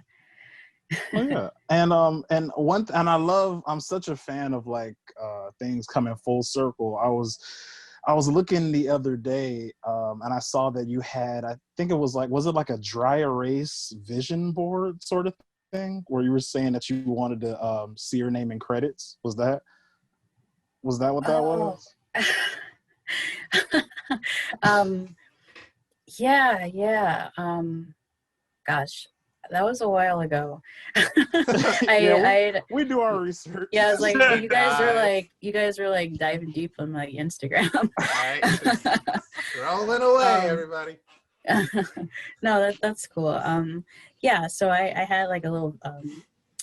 Well, yeah, and I'm such a fan of like things coming full circle. I was looking the other day, and I saw that you had, I think it was like a dry erase vision board sort of thing, where you were saying that you wanted to see your name in credits. Was that what that was? Yeah. Gosh, that was a while ago. We do our research. Yeah, I was like, you guys were like diving deep on my Instagram. All right, rolling away, everybody. No, that's cool. Yeah, so I had like a little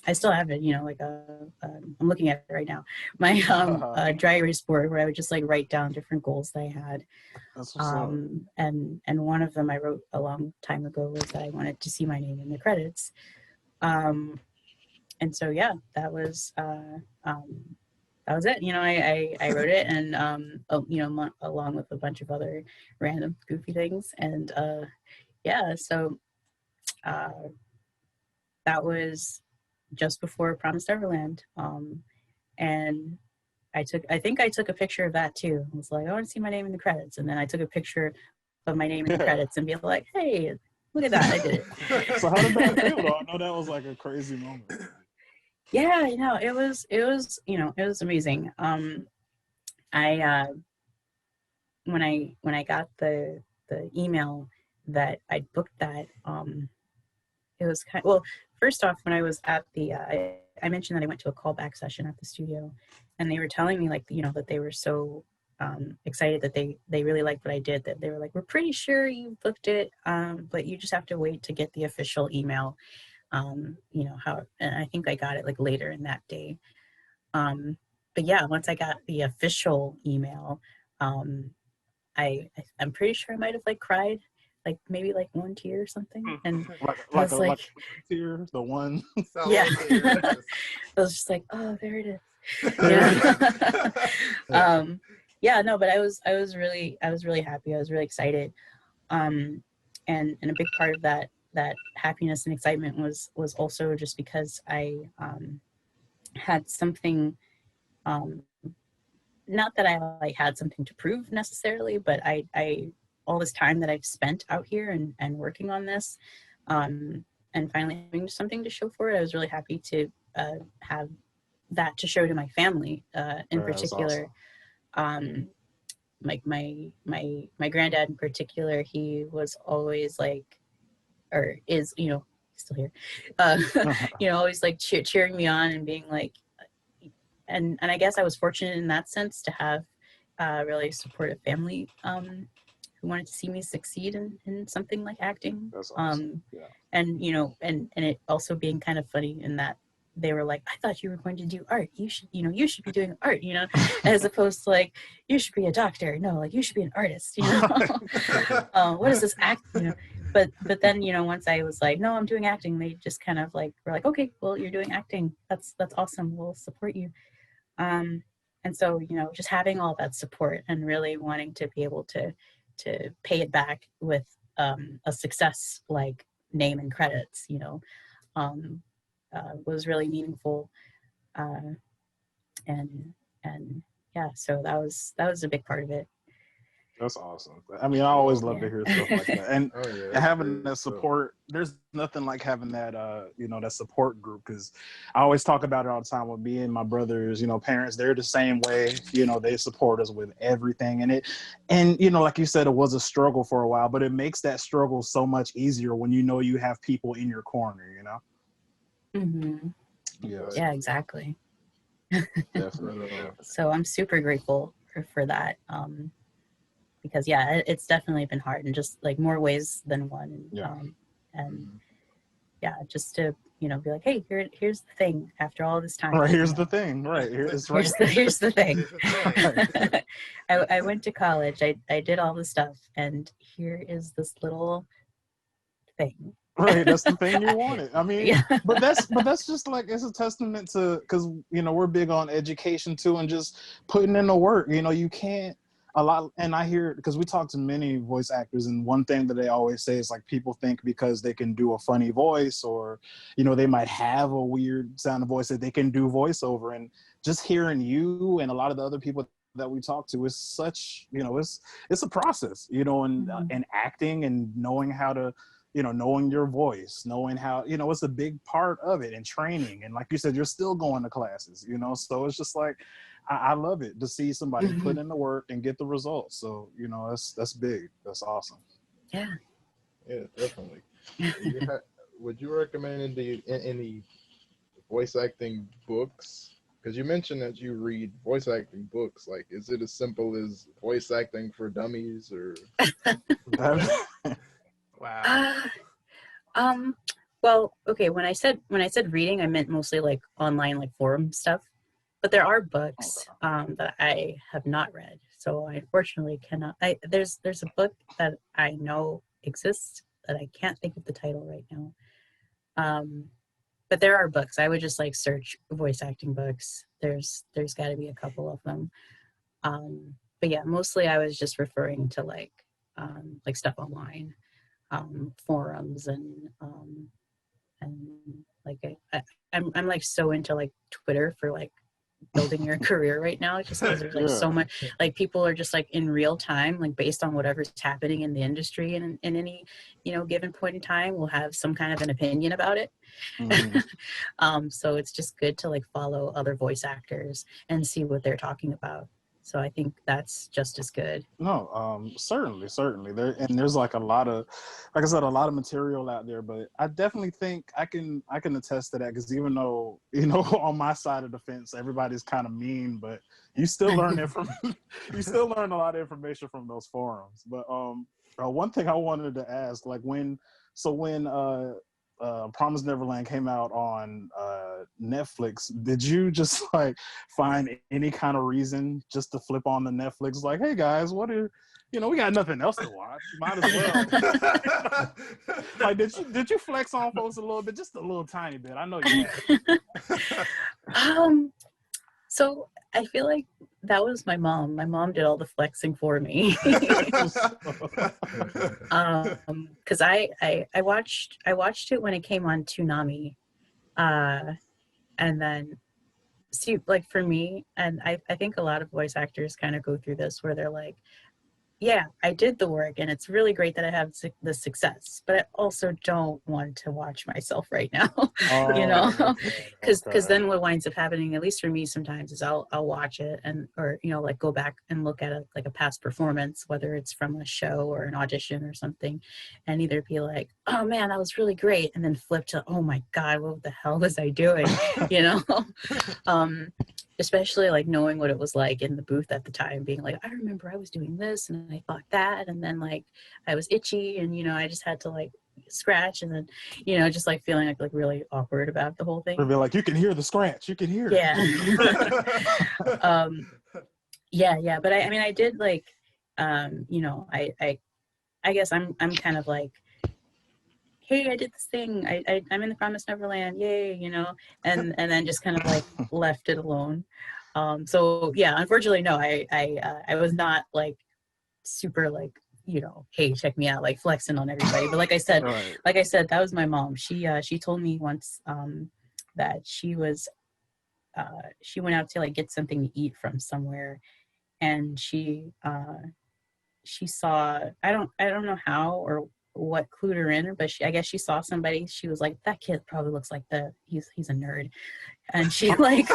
I still have it, you know, like I'm looking at it right now. My dry erase board where I would just like write down different goals that I had. That's what's up. And one of them I wrote a long time ago was that I wanted to see my name in the credits. And so yeah, that was it. You know, I wrote it and you know, along with a bunch of other random goofy things. And yeah, so that was just before Promised Neverland. And I think I took a picture of that too. I was like, I want to see my name in the credits. And then I took a picture of my name in the credits and be like, hey, look at that, I did it. So how did that feel though? I know that was like a crazy moment. Yeah, you know, it was, you know, it was amazing. I when I got the email that I booked that, it was well, first off, when I was at the I mentioned that I went to a callback session at the studio, and they were telling me like, you know, that they were so excited that they really liked what I did, that they were like, we're pretty sure you booked it, but you just have to wait to get the official email. You know how, and I think I got it like later in that day. But yeah, once I got the official email, I'm pretty sure I might have like cried, like maybe like one tear or something, and I was like tear, the one. Yeah, I was just like, oh, there it is. Yeah. Yeah, no, but I was really happy. I was really excited, and a big part of that happiness and excitement was also just because I had something, not that I like had something to prove necessarily, but I all this time that I've spent out here and working on this, and finally having something to show for it, I was really happy to have that to show to my family, in particular. Awesome. Like my granddad in particular, he was always like, or is, you know, still here, you know, always like cheering me on and being like, and I guess I was fortunate in that sense to have a really supportive family who wanted to see me succeed in something like acting. That's awesome. Yeah. And you know, and it also being kind of funny in that they were like, I thought you were going to do art. You should be doing art, you know, as opposed to like, you should be a doctor. No, like you should be an artist, you know. What is this act, you know? But then, you know, once I was like, no, I'm doing acting, they just kind of like were like, okay, well, you're doing acting. That's awesome. We'll support you. And so, you know, just having all that support and really wanting to be able to pay it back with a success like name and credits, you know, was really meaningful. And yeah, so that was a big part of it. That's awesome. I mean, I always love to hear stuff like that. And having that support, there's nothing like having that, you know, that support group. Because I always talk about it all the time with me and my brothers, you know, parents, they're the same way. You know, they support us with everything. And you know, like you said, it was a struggle for a while, but it makes that struggle so much easier when you know you have people in your corner, you know? Mm-hmm. Yeah, exactly. Definitely. So I'm super grateful for that. Because yeah, it's definitely been hard in just like more ways than one. Yeah. And just to, be like, hey, here's the thing after all this time. Right, here's the thing. Right, here's the thing. I went to college. I did all this stuff, and here is this little thing. Right, that's the thing you wanted. I mean, but that's just like, it's a testament to, because we're big on education too, and just putting in the work. You can't a lot, and I hear, because we talk to many voice actors, and one thing that they always say is like, people think because they can do a funny voice, or they might have a weird sound of voice, that they can do voiceover. And just hearing you and a lot of the other people that we talk to is such, it's a process, and acting and knowing how to, knowing your voice, knowing how, it's a big part of it, and training. And like you said, you're still going to classes, so it's just like, I love it to see somebody put in the work and get the results. So, that's big. That's awesome. Yeah. Yeah, definitely. Would you recommend any voice acting books? Because you mentioned that you read voice acting books. Like, is it as simple as Voice Acting for Dummies, or? Wow. Well, okay. When I said reading, I meant mostly like online, like forum stuff. But there are books that I have not read, so I unfortunately cannot. There's a book that I know exists that I can't think of the title right now. But there are books. I would just like search voice acting books. There's got to be a couple of them. But yeah, mostly I was just referring to like stuff online, forums, and like I'm like so into like Twitter for like building your career right now, just because there's like so much, like people are just like in real time, like based on whatever's happening in the industry, and in any given point in time will have some kind of an opinion about it. So it's just good to like follow other voice actors and see what they're talking about. So I think that's just as good. No, certainly. There's like a lot of, like I said, a lot of material out there, but I definitely think I can attest to that, because even though, on my side of the fence, everybody's kind of mean, but you still learn you still learn a lot of information from those forums. But one thing I wanted to ask, like when Promised Neverland came out on Netflix, did you just like find any kind of reason just to flip on the Netflix, like, hey guys, we got nothing else to watch, might as well? Like, did you flex on folks a little bit, just a little tiny bit? I know you had. So I feel like that was my mom. My mom did all the flexing for me. Because I watched it when it came on Toonami, and then see, like, for me, and I think a lot of voice actors kind of go through this, where they're like, yeah, I did the work and it's really great that I have the success, but I also don't want to watch myself right now, because then what winds up happening, at least for me sometimes, is I'll watch it or like go back and look at a past performance, whether it's from a show or an audition or something, and either be like, oh man, that was really great, and then flip to, oh my God, what the hell was I doing? Especially like knowing what it was like in the booth at the time, being like, I remember I was doing this and I thought that, and then like I was itchy and I just had to like scratch, and then just like feeling like really awkward about the whole thing. Or be like, you can hear the scratch, you can hear it. Yeah. But I mean, I did like, I guess I'm kind of like, hey, I did this thing. I'm in the Promised Neverland, yay, and then just kind of like left it alone. So yeah, unfortunately, no, I was not like super like, hey, check me out, like flexing on everybody. But like I said, that was my mom. She told me once that she went out to like get something to eat from somewhere, and she saw, I don't know how or what clued her in, but I guess she saw somebody. She was like, that kid probably looks like he's a nerd, and she like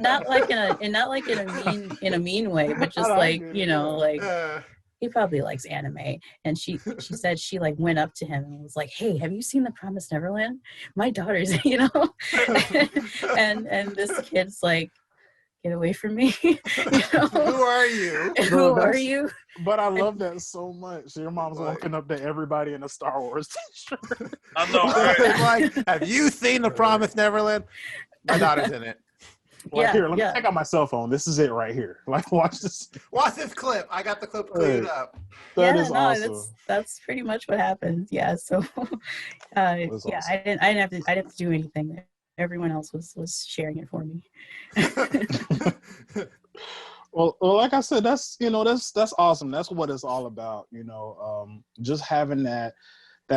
not like in a mean way, but just like he probably likes anime. And she said she like went up to him and was like, hey, have you seen The Promised Neverland? My daughter's and this kid's like, get away from me. Who are you? Who are you? But I love that so much. Your mom's walking up to everybody in a Star Wars t-shirt. I know, right? Like, have you seen The Promised Neverland? My daughter's in it. Like, here, let me take out my cell phone. This is it right here. Like, watch this. Watch this clip. I got the clip cleaned up. That is awesome. That's pretty much what happened. Yeah. So, awesome. I didn't have to do anything. Everyone else was sharing it for me. Well, like I said, that's awesome. That's what it's all about. Just having that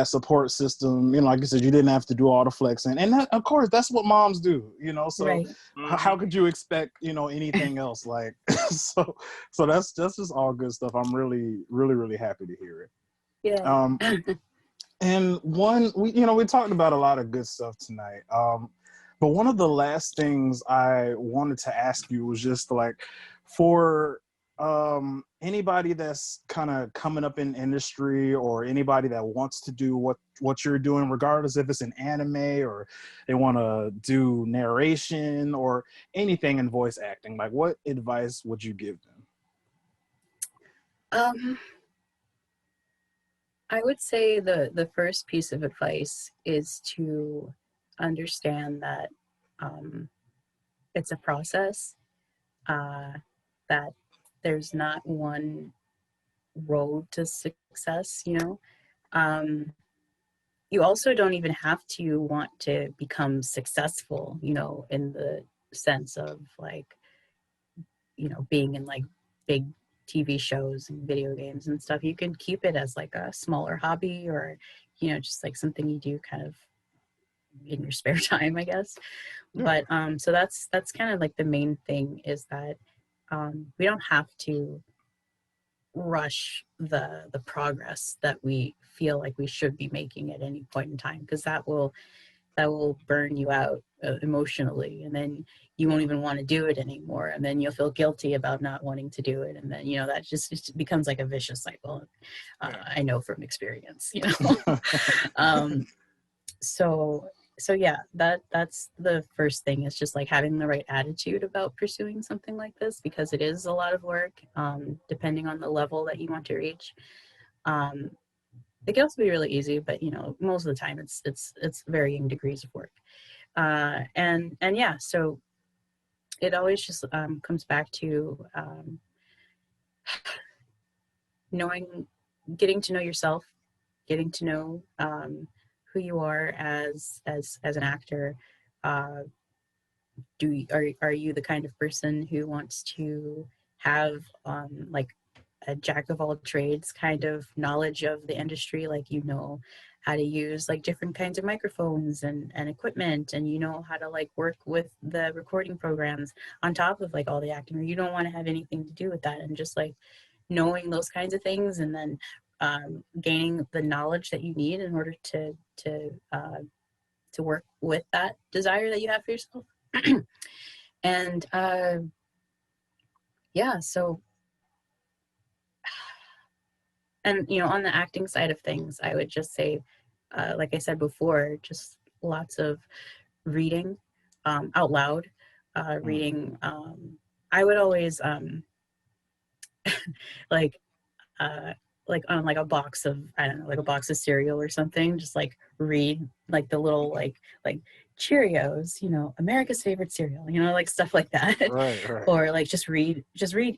support system. Like you said, you didn't have to do all the flexing, and that, of course, that's what moms do. So right. How could you expect anything else? Like so that's just all good stuff. I'm really, really, really happy to hear it. Yeah. And we talked about a lot of good stuff tonight. But one of the last things I wanted to ask you was just like, for anybody that's kind of coming up in industry, or anybody that wants to do what you're doing, regardless if it's an anime or they want to do narration or anything in voice acting, like what advice would you give them? I would say the first piece of advice is to understand that it's a process, that there's not one road to success. You also don't even have to want to become successful, in the sense of like, being in like big TV shows and video games and stuff. You can keep it as like a smaller hobby, or just like something you do kind of in your spare time, I guess. Yeah. But so that's kind of like the main thing, is that we don't have to rush the progress that we feel like we should be making at any point in time, because that will burn you out emotionally, and then you won't even want to do it anymore, and then you'll feel guilty about not wanting to do it, and then that just becomes like a vicious cycle. I know from experience. So yeah, that's the first thing, is just like having the right attitude about pursuing something like this, because it is a lot of work, depending on the level that you want to reach. It can also be really easy, but most of the time it's varying degrees of work. And yeah, so it always just comes back to getting to know yourself, getting to know who you are as an actor. Are you the kind of person who wants to have like a jack of all trades kind of knowledge of the industry, like how to use like different kinds of microphones and equipment, and how to like work with the recording programs on top of like all the acting, or you don't want to have anything to do with that, and just like knowing those kinds of things, and then gaining the knowledge that you need in order to work with that desire that you have for yourself. And yeah, so, and on the acting side of things, I would just say, like I said before, just lots of reading out loud, reading. I would always like on like a box of, I don't know, like a box of cereal or something, just like read like the little like Cheerios, America's favorite cereal, like stuff like that. Right. Or like just read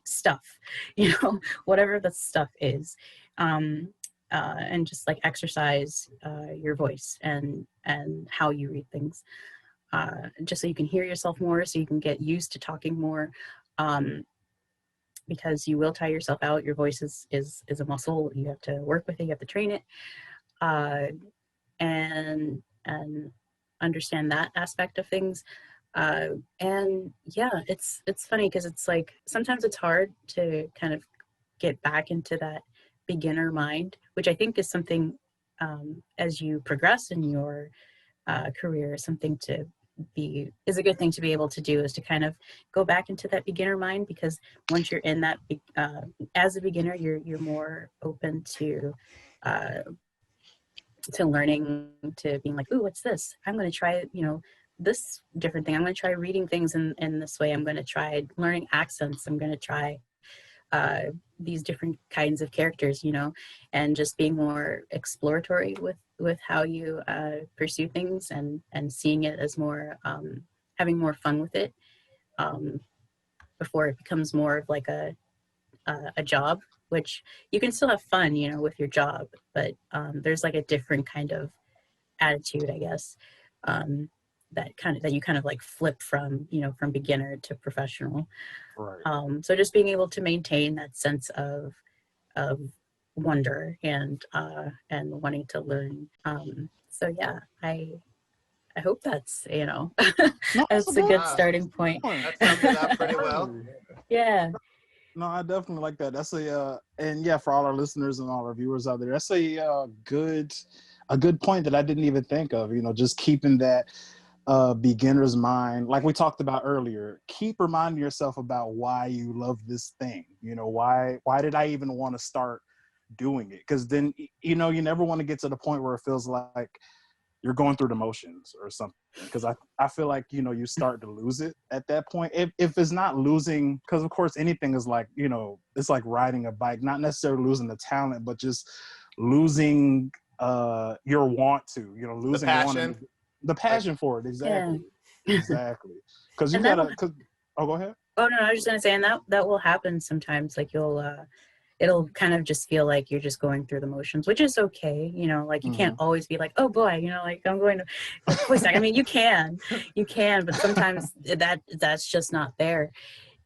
stuff, whatever the stuff is, and just like exercise your voice and how you read things, just so you can hear yourself more, so you can get used to talking more, because you will tire yourself out. Your voice is a muscle. You have to work with it. You have to train it, and understand that aspect of things. And yeah, it's funny, because it's like sometimes it's hard to kind of get back into that beginner mind, which I think is something, as you progress in your career, something is a good thing to be able to do, is to kind of go back into that beginner mind, because once you're in that as a beginner, you're more open to learning, to being like, ooh, what's this? I'm going to try it, this different thing. I'm going to try reading things in this way. I'm going to try learning accents. I'm going to try these different kinds of characters, you know, and just being more exploratory with how you pursue things, and seeing it as more, having more fun with it before it becomes more of like a job, which you can still have fun, you know, with your job, but there's like a different kind of attitude, I guess, that you kind of like flip from, you know, from beginner to professional. Right. So just being able to maintain that sense of wonder and wanting to learn. So yeah, I hope that's, you know, No, that's a good starting point. That sums it up pretty well. Yeah. No, I definitely like that. That's and yeah, for all our listeners and all our viewers out there, that's a good point that I didn't even think of. You know, just keeping that beginner's mind, like we talked about earlier. Keep reminding yourself about why you love this thing. You know, why did I even want to start doing it? Because then, you know, you never want to get to the point where it feels like you're going through the motions or something, because I feel like, you know, you start to lose it at that point. If it's not losing, because of course anything is like, you know, it's like riding a bike, not necessarily losing the talent, but just losing your want to, you know, losing the passion for it. Exactly. Yeah. Exactly. Because you gotta, go ahead. Oh no, I was just gonna say, and that will happen sometimes. Like it'll kind of just feel like you're just going through the motions, which is okay. You know, like you can't always be like, oh boy, you know, like I'm going to voice act. I mean, you can, but sometimes that's just not there.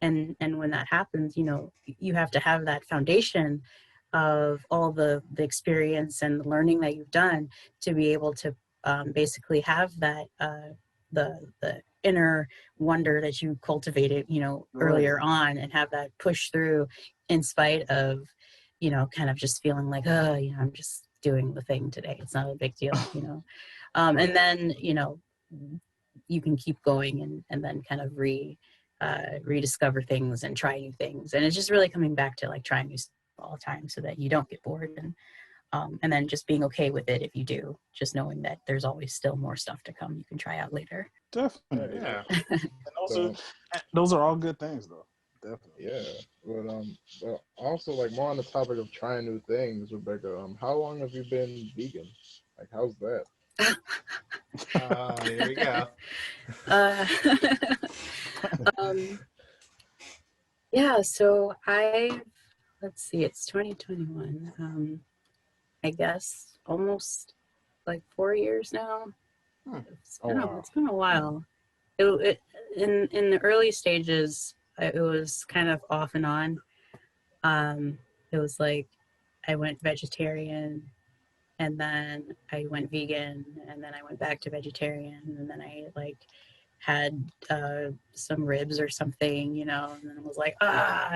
And when that happens, you know, you have to have that foundation of all the experience and the learning that you've done to be able to basically have that the inner wonder that you cultivated, you know, earlier on, and have that push through in spite of, you know, kind of just feeling like, oh, you know, I'm just doing the thing today. It's not a big deal, you know. And then, you know, you can keep going and then kind of rediscover things and try new things. And it's just really coming back to like trying new stuff all the time so that you don't get bored, and then just being okay with it if you do, just knowing that there's always still more stuff to come you can try out later. Definitely. Yeah. And those are all good things though. Definitely. Yeah. But also, like, more on the topic of trying new things, Rebeka, how long have you been vegan? Like, how's that? Here we go. Yeah, so let's see, it's 2021. I guess almost like 4 years now. It's been a while. In the early stages, it was kind of off and on. It was like I went vegetarian, and then I went vegan, and then I went back to vegetarian, and then I like had some ribs or something, you know, and then I was like,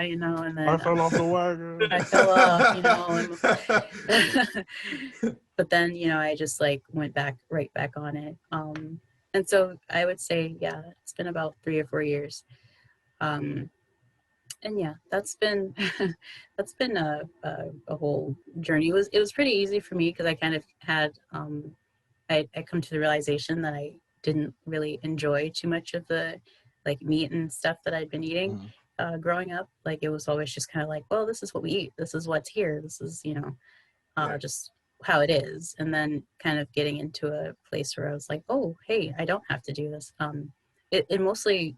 you know, and then I fell off the wagon. I fell off, you know, but then, you know, I just like went right back on it. And so I would say, yeah, it's been about 3 or 4 years. And yeah, that's been a whole journey. It was pretty easy for me because I kind of had I come to the realization that I didn't really enjoy too much of the like meat and stuff that I'd been eating growing up. Like it was always just kind of like, well, this is what we eat. This is what's here. This is, you know, just how it is. And then kind of getting into a place where I was like, oh, hey, I don't have to do this. It mostly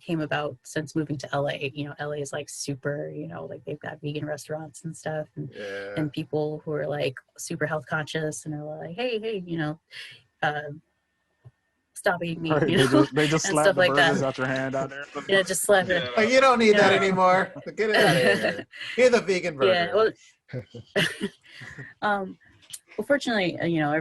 came about since moving to LA. You know, LA is like super, you know, like they've got vegan restaurants and stuff, and people who are like super health conscious and are like, hey, you know, stop eating meat. Right. You know? They just slap the like burgers out your hand out there. Yeah, just slap it. Oh, you don't need that anymore. Get it out of here. Here's the vegan burger. Yeah, well, fortunately, you know,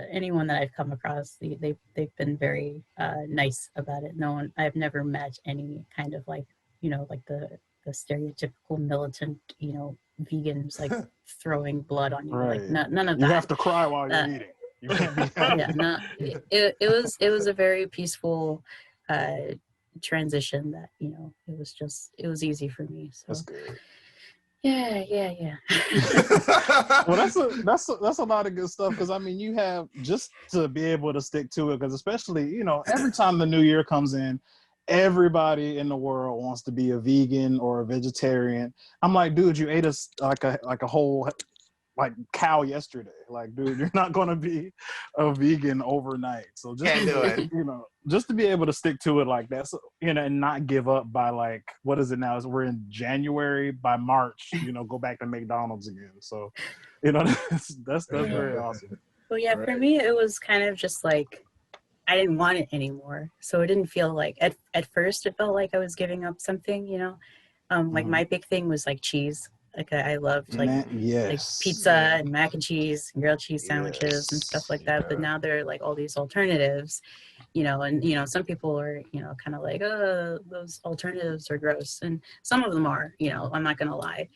anyone that I've come across, they've been very nice about it. I've never met any kind of like, you know, like the stereotypical militant, you know, vegans like throwing blood on you. Right. Like none of that. You have to cry while you're eating. You can't be happy. It was a very peaceful transition that, you know, it was easy for me. So that's good. Yeah. Well, that's a lot of good stuff, because I mean, you have just to be able to stick to it, because especially, you know, every time the new year comes in, everybody in the world wants to be a vegan or a vegetarian. I'm like, dude, you ate like a whole like cow yesterday. Like, dude, you're not going to be a vegan overnight. So just Can't do it. You know, just to be able to stick to it like that, so, you know, and not give up by like, what is it now? We're in January. By March, you know, go back to McDonald's again. So, you know, that's very awesome. Well, yeah, for me, it was kind of just like, I didn't want it anymore. So it didn't feel like, at first it felt like I was giving up something, you know? Like my big thing was like cheese. Like I loved like pizza and mac and cheese and grilled cheese sandwiches and stuff like that. But now there are like all these alternatives, you know, and, you know, some people are, you know, kind of like, oh, those alternatives are gross. And some of them are, you know, I'm not going to lie.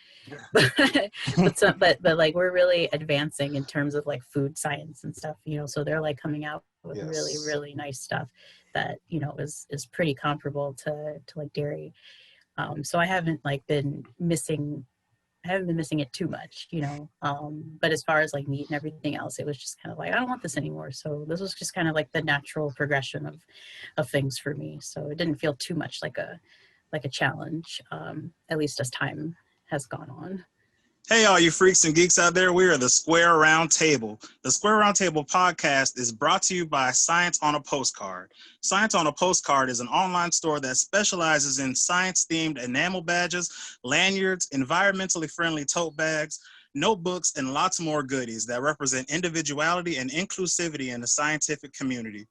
but like we're really advancing in terms of like food science and stuff, you know, so they're like coming out with really, really nice stuff that, you know, is pretty comparable to like dairy. So I haven't been missing it too much, you know. But as far as like meat and everything else, it was just kind of like, I don't want this anymore. So this was just kind of like the natural progression of things for me. So it didn't feel too much like a challenge, at least as time has gone on. Hey, all you freaks and geeks out there, we are the Square Round Table. The Square Round Table podcast is brought to you by Science on a Postcard. Science on a Postcard is an online store that specializes in science-themed enamel badges, lanyards, environmentally friendly tote bags, notebooks, and lots more goodies that represent individuality and inclusivity in the scientific community.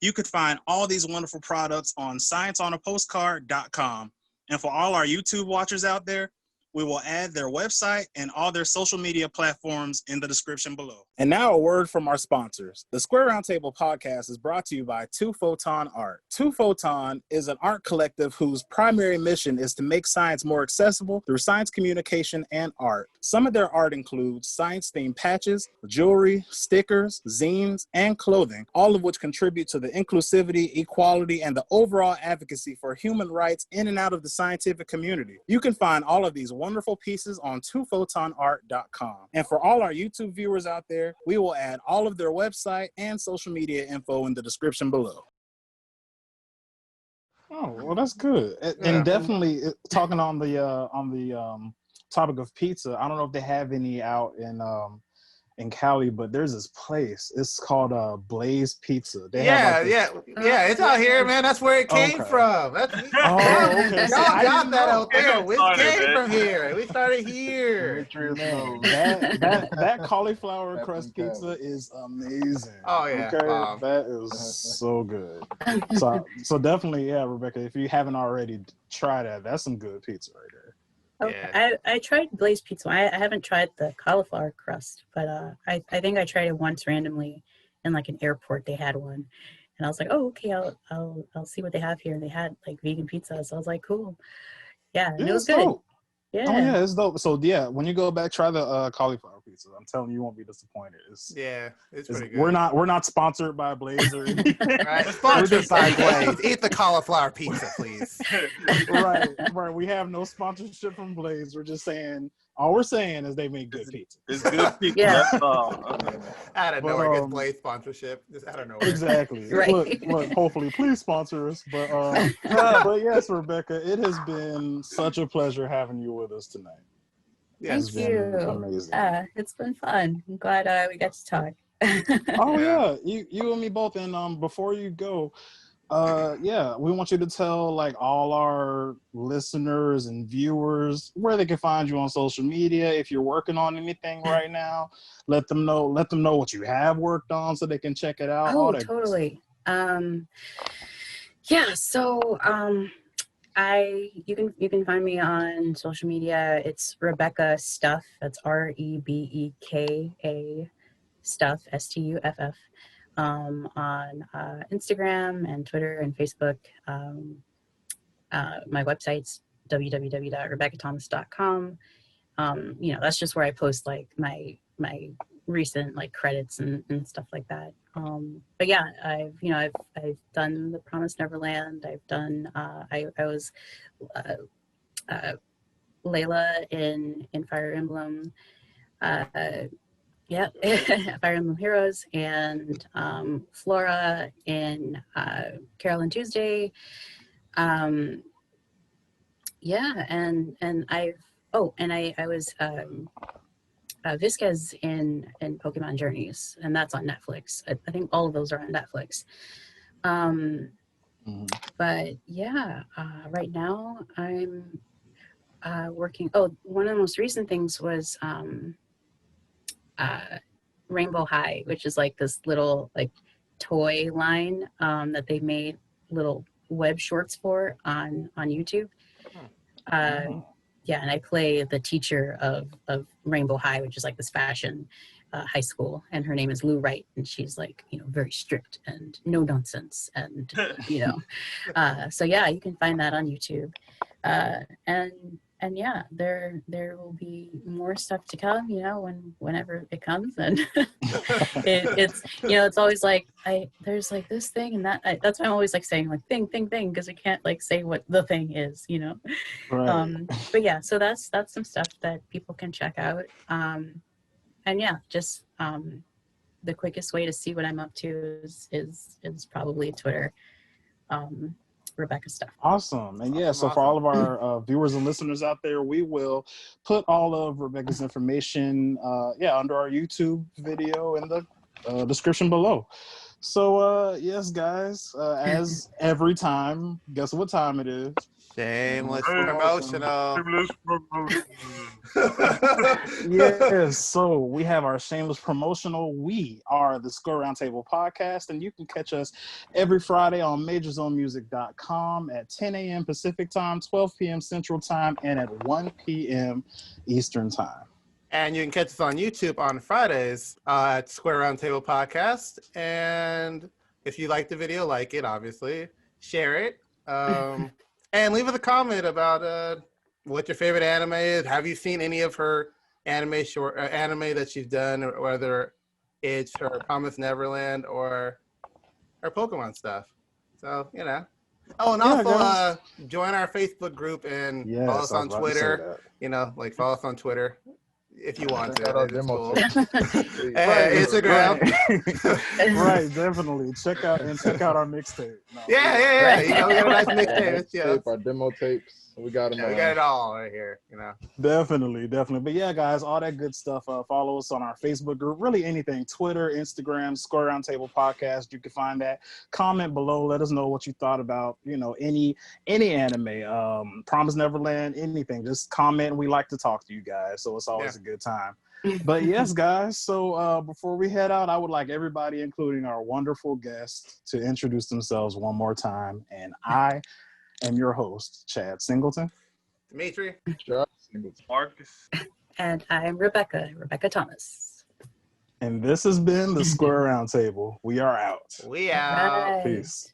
You could find all these wonderful products on scienceonapostcard.com. And for all our YouTube watchers out there, we will add their website and all their social media platforms in the description below. And now a word from our sponsors. The Square Roundtable podcast is brought to you by 2 Photon Art. 2 Photon is an art collective whose primary mission is to make science more accessible through science communication and art. Some of their art includes science-themed patches, jewelry, stickers, zines, and clothing, all of which contribute to the inclusivity, equality, and the overall advocacy for human rights in and out of the scientific community. You can find all of these wonderful pieces on 2photonart.com. And for all our YouTube viewers out there, we will add all of their website and social media info in the description below. Oh, well, that's good. And definitely talking on the topic of pizza, I don't know if they have any out in Cali, but there's this place. It's called Blaze Pizza. They have it's out here, man. That's where it came from. Okay. Y'all got that out there. We came from here. We started here. That cauliflower crust pizza is amazing. Oh yeah, okay? That is so good. So definitely, Rebecca, if you haven't already, try that. That's some good pizza right there. Okay. Yeah. I tried Blaze Pizza. I haven't tried the cauliflower crust, but I think I tried it once randomly in like an airport. They had one, and I was like, oh, okay, I'll see what they have here. And they had like vegan pizza, so I was like, cool. Yeah, and it was good. Dope. Yeah. Oh yeah, it's dope. So yeah, when you go back, try the cauliflower pizza. I'm telling you, won't be disappointed. It's pretty good. We're not sponsored by Blaze or anything. Right, sponsored by Blaze. Eat the cauliflower pizza, please. right. We have no sponsorship from Blaze. We're just saying. All we're saying is they make good pizza. It's good pizza. Yeah. That's all. Out of nowhere, gets Blaze sponsorship. Just out of nowhere. Exactly. Right. Look, hopefully, please sponsor us. But yes, Rebecca, it has been such a pleasure having you with us tonight. Thank you. Amazing. It's been fun. I'm glad we got to talk. Oh yeah, you and me both. And before you go, we want you to tell like all our listeners and viewers where they can find you on social media. If you're working on anything right now, let them know what you have worked on so they can check it out. Oh, totally. So you can find me on social media. It's Rebeka Stuff. That's REBEKA Stuff, STUFF. On Instagram and Twitter and Facebook. My website's www.rebekathomas.com. That's just where I post like my recent like credits and stuff like that. But yeah, I've done The Promised Neverland. I've done I was Layla in Fire Emblem. Yeah, Fire Emblem Heroes, and Flora in Carol and Tuesday. Yeah, and I was Visquez in Pokemon Journeys, and that's on Netflix. I think all of those are on Netflix. But yeah, right now I'm working. Oh, one of the most recent things was Rainbow High, which is like this little like toy line that they made little web shorts for on YouTube. Yeah, and I play the teacher of Rainbow High, which is like this fashion high school, and her name is Lou Wright, and she's like, you know, very strict and no nonsense, and you know, so yeah, you can find that on YouTube, and yeah, there will be more stuff to come, you know, whenever it comes, and it's you know, it's always like there's like this thing and that. That's why I'm always like saying like thing, because I can't like say what the thing is, you know. Right. But yeah, so that's some stuff that people can check out. And yeah, just the quickest way to see what I'm up to is probably Twitter. Rebeka stuff. Awesome. And yeah, so for all of our viewers and listeners out there, we will put all of Rebeka's information under our YouTube video in the description below. So yes, guys, as every time, guess what time it is? Shameless promotional. Yes, so we have our shameless promotional. We are the Square Roundtable Podcast, and you can catch us every Friday on MajorzOnMusic.com at 10 a.m. Pacific Time, 12 p.m. Central Time, and at 1 p.m. Eastern Time. And you can catch us on YouTube on Fridays at Square Roundtable Podcast. And if you like the video, like it, obviously, share it. And leave us a comment about what your favorite anime is. Have you seen any of her anime that she's done, or whether it's her Promised Neverland or her Pokemon stuff? So, you know. Oh, and also join our Facebook group and follow us on Twitter. You know, like follow us on Twitter if you want to. It's cool. Instagram. Right, definitely. Check out our mixtape. No. Yeah. You know, we have a nice mixtape. Our demo tapes. We got them. We got it all right here, you know. Definitely. But yeah, guys, all that good stuff. Follow us on our Facebook group. Really anything. Twitter, Instagram, Square Roundtable Podcast. You can find that. Comment below. Let us know what you thought about, you know, any anime, Promised Neverland, anything. Just comment. We like to talk to you guys, so it's always a good time. But yes, guys, so before we head out, I would like everybody, including our wonderful guests, to introduce themselves one more time. And I am your host, Chad Singleton. Dmitri. Marcus. And I'm Rebeka Thomas. And this has been the Square Roundtable. We are out. We out. Peace.